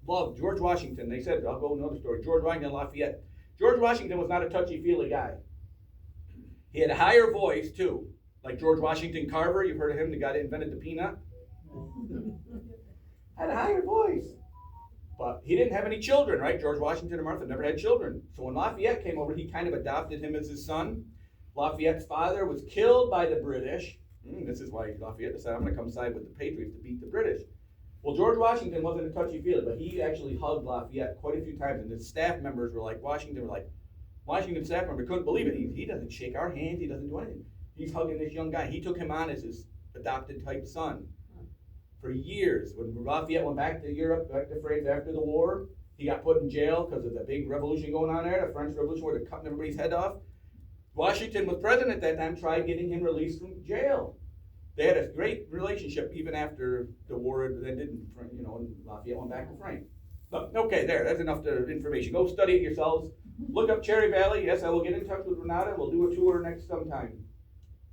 loved. George Washington, they said, I'll go another story. George Washington, Lafayette. George Washington was not a touchy-feely guy. He had a higher voice, too. Like George Washington Carver, you've heard of him, the guy that invented the peanut. Had a higher voice. But he didn't have any children, right? George Washington and Martha never had children. So when Lafayette came over, he kind of adopted him as his son. Lafayette's father was killed by the British. This is why Lafayette decided, I'm going to come side with the Patriots to beat the British. Well, George Washington wasn't a touchy-feely, but he actually hugged Lafayette quite a few times, and his staff members were like, Washington's staff member couldn't believe it. He doesn't shake our hands, he doesn't do anything. He's hugging this young guy. He took him on as his adopted type son for years. When Lafayette went back to Europe, back to France after the war, he got put in jail because of the big revolution going on there, the French Revolution, where they're cutting everybody's head off. Washington was president at that time, tried getting him released from jail. They had a great relationship even after the war ended, and Lafayette went back to France. But, okay, that's enough information. Go study it yourselves. Look up Cherry Valley. Yes, I will get in touch with Renata, and we'll do a tour next sometime.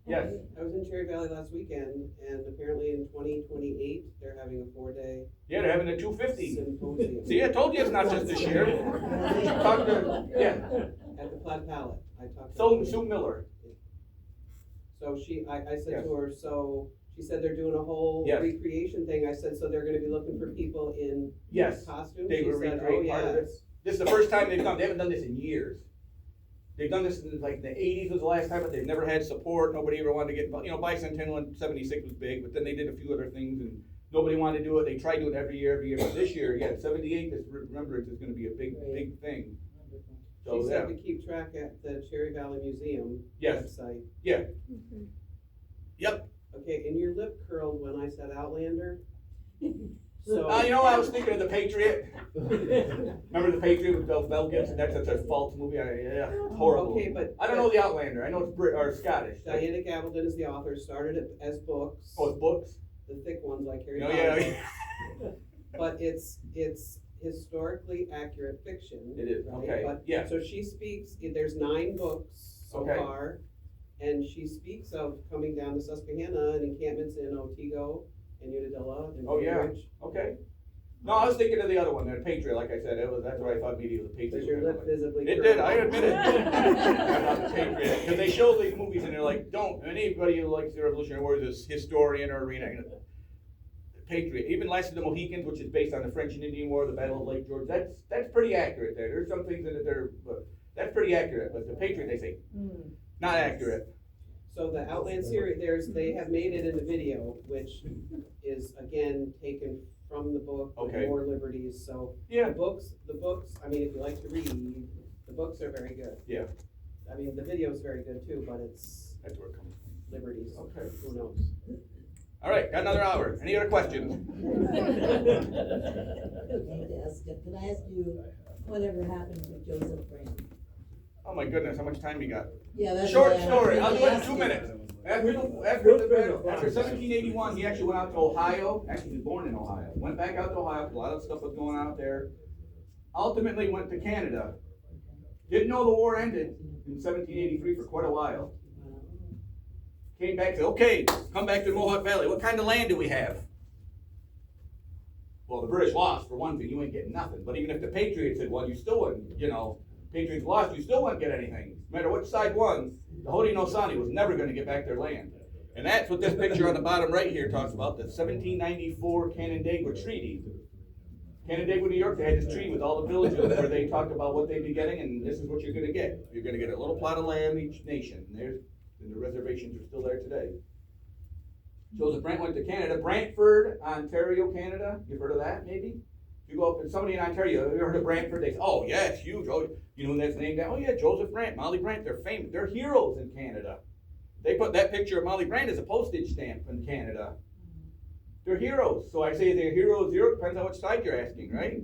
Yes. I was in Cherry Valley last weekend, and apparently in 2028, they're having a 4-day Yeah, they're having a 250. symposium. See, I told you it's not just this year. Talk to, At the Platte Palette. I talked to Sue Miller. So I said Yes. to her, so she said they're doing a whole Yes. recreation thing. I said, so they're gonna be looking for people in Yes, costumes? they She will said, recreate oh, part of it. yes. This is the first time they've done. They haven't done this in years. They've done this in like the 80s was the last time, but they've never had support. Nobody ever wanted to get involved. Bicentennial in 76 was big, but then they did a few other things and nobody wanted to do it. They tried doing it every year. But this year, 78, this remembrance is going to be a big thing. So, She said to keep track at the Cherry Valley Museum Yes. website. Yeah. Yep. Okay, and your lip curled when I said Outlander. So. I was thinking of The Patriot. Remember The Patriot with Mel Gibson? That's such a false movie. Horrible. Okay, but. I don't know The Outlander. I know it's or Scottish. Diana Gabaldon is the author, started it as books. Oh, it's books? The thick ones like Harry Oh, Potter. yeah. But it's historically accurate fiction. It is, right? okay, But- yeah. So she speaks, there's 9 books so Okay. far, and she speaks of coming down to Susquehanna and encampments in Otego and Unadilla and Oh, yeah. Cambridge. Okay. No, I was thinking of the other one, The Patriot, like I said. That's what I thought maybe was The Does Patriot. your lip visibly It curl? did, I admit it. About The Patriot. Because they show these movies and they're like, don't, anybody who likes the Revolutionary War is a historian or reenactor. The Patriot, even Last of the Mohicans, which is based on the French and Indian War, the Battle of Lake George, that's pretty accurate there. There's some things in it that are, but that's pretty accurate. But The Patriot, they say, not accurate. So the Outland series, they have made it into video, which is again taken from the book with Okay. more liberties, so. Yeah. The books, I mean, if you like to read, the books are very good. Yeah. I mean, the video's very good too, but it's That's where it comes from. liberties. Okay. Who knows? All right, got another hour. Any other questions? Can I ask you, whatever happened with Joseph Brand? Oh my goodness, how much time you got? Yeah, that's. Short why I story, I'll do it in asked 2 you. minutes. After 1781, he actually went out to Ohio. Actually, he was born in Ohio. Went back out to Ohio, 'cause a lot of stuff was going on out there. Ultimately went to Canada. Didn't know the war ended in 1783 for quite a while. Came back, said, okay, come back to the Mohawk Valley. What kind of land do we have? Well, the British lost, for one thing. You ain't getting nothing. But even if the Patriots had won, you still wouldn't, Patriots lost, you still wouldn't get anything. No matter which side won, the Haudenosaunee was never going to get back their land. And that's what this picture on the bottom right here talks about, the 1794 Canandaigua Treaty. Canandaigua, New York, they had this treaty with all the villages where they talked about what they'd be getting, and this is what you're going to get. You're going to get a little plot of land each nation. And the reservations are still there today. Joseph Brant went to Canada. Brantford, Ontario, Canada. You've heard of that, maybe? If You go up and somebody in Ontario, you heard of Brantford, they say, oh yeah, it's huge, oh, you know when that's named that, oh yeah, Joseph Brant, Molly Brant, they're famous, they're heroes in Canada. They put that picture of Molly Brant as a postage stamp in Canada. They're heroes, so I say they're heroes, zero, depends on which side you're asking, right?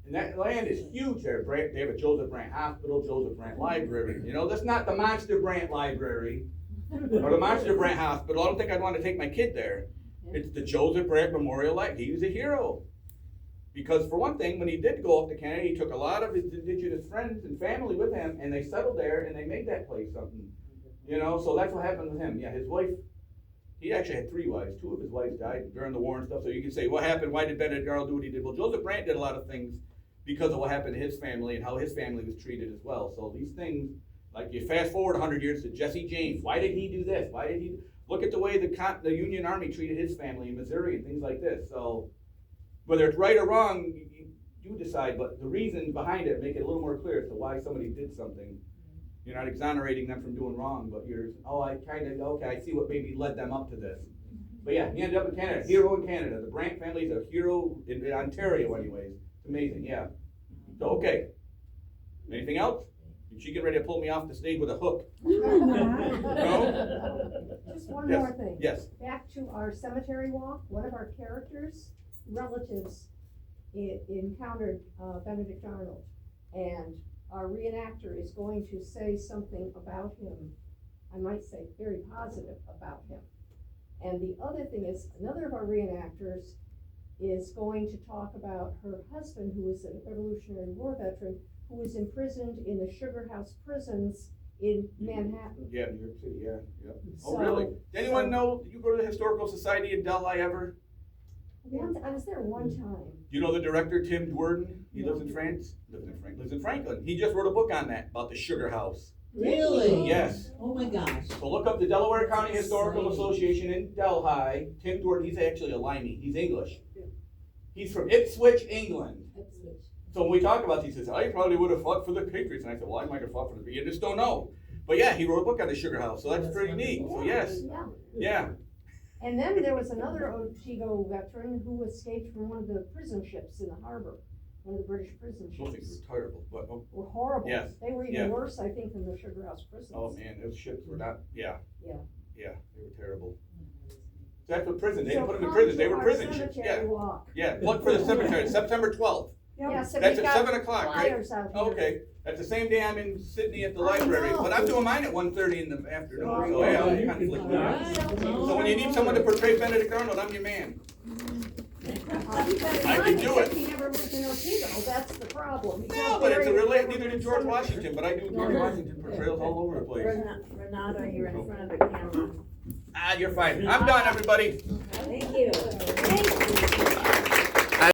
And that land is huge there, Brant, they have a Joseph Brant Hospital, Joseph Brant Library, you know, that's not the Monster Brant Library, or the Monster Brant Hospital, I don't think I'd want to take my kid there. It's the Joseph Brant Memorial Library, he was a hero. Because for one thing, when he did go up to Canada, he took a lot of his indigenous friends and family with him, and they settled there, and they made that place something. You know, so that's what happened with him. Yeah, his wife, he actually had 3 wives. 2 of his wives died during the war and stuff. So you can say, what happened? Why did Benedict Arnold do what he did? Well, Joseph Brant did a lot of things because of what happened to his family and how his family was treated as well. So these things, like you fast forward 100 years to Jesse James. Why did he do this? Why did he look at the way the Union Army treated his family in Missouri and things like this? So whether it's right or wrong, you decide, but the reason behind it, make it a little more clear as to why somebody did something. You're not exonerating them from doing wrong, but you're, I see what maybe led them up to this. But yeah, he ended up in Canada, hero in Canada. The Brant family is a hero in Ontario anyways. It's amazing, yeah. So, okay. Anything else? Is she getting ready to pull me off the stage with a hook? No? Just one Yes. more thing. Yes. Back to our cemetery walk, one of our characters' relatives encountered Benedict Arnold, and our reenactor is going to say something about him, I might say very positive about him. And the other thing is, another of our reenactors is going to talk about her husband, who was a Revolutionary War veteran, who was imprisoned in the Sugar House prisons in Manhattan. Yeah, New York City, yeah. Oh, So- really? Did anyone know, did you go to the Historical Society in Delhi ever? I was there one time. You know the director, Tim Dworden? He lives in France? Lives in Franklin. He just wrote a book on that, about the Sugar House. Really? Yes. Oh my gosh. So look up the Delaware County That's Historical exciting. Association in Delhi. Tim Dworden, he's actually a Limey. He's English. He's from Ipswich, England. Ipswich. So when we talk about these, he says, I probably would have fought for the Patriots. And I said, well, I might have fought for the, you just don't know. But yeah, he wrote a book on the Sugar House, so that's That's pretty neat. So yes, Yeah. yeah. And then there was another Otego veteran who escaped from one of the prison ships in the harbor, one of the British prison Those things ships. were terrible, but, oh, Were horrible. Yes. They were Yeah. even worse, I think, than the Sugar House prisons. oh man, those ships were not, yeah. Yeah. Yeah, they were terrible. That's what prison, they So didn't put them in come prison, to they were our prison ships, cemetery yeah. walk. Yeah, look for the cemetery, September 12th. Yeah, so That's we've at got 7 o'clock, right? flyers out here. Okay, that's the same day I'm in Sydney at the I library, know. but I'm doing mine at 1:30 in the afternoon, Oh, so yeah, yeah, I'm you kind of can flipping do out. that. So when you need someone to portray Benedict Arnold, I'm your man. You better I not, can do except it. he never lived in Otego, that's the problem. He's No, not but it's a buried relate, in neither did the George cemetery. Washington, but I do George Washington portrayals all over the place. Renata, you're in front of the camera. Ah, you're fine. I'm done, everybody. Thank you. Thank you.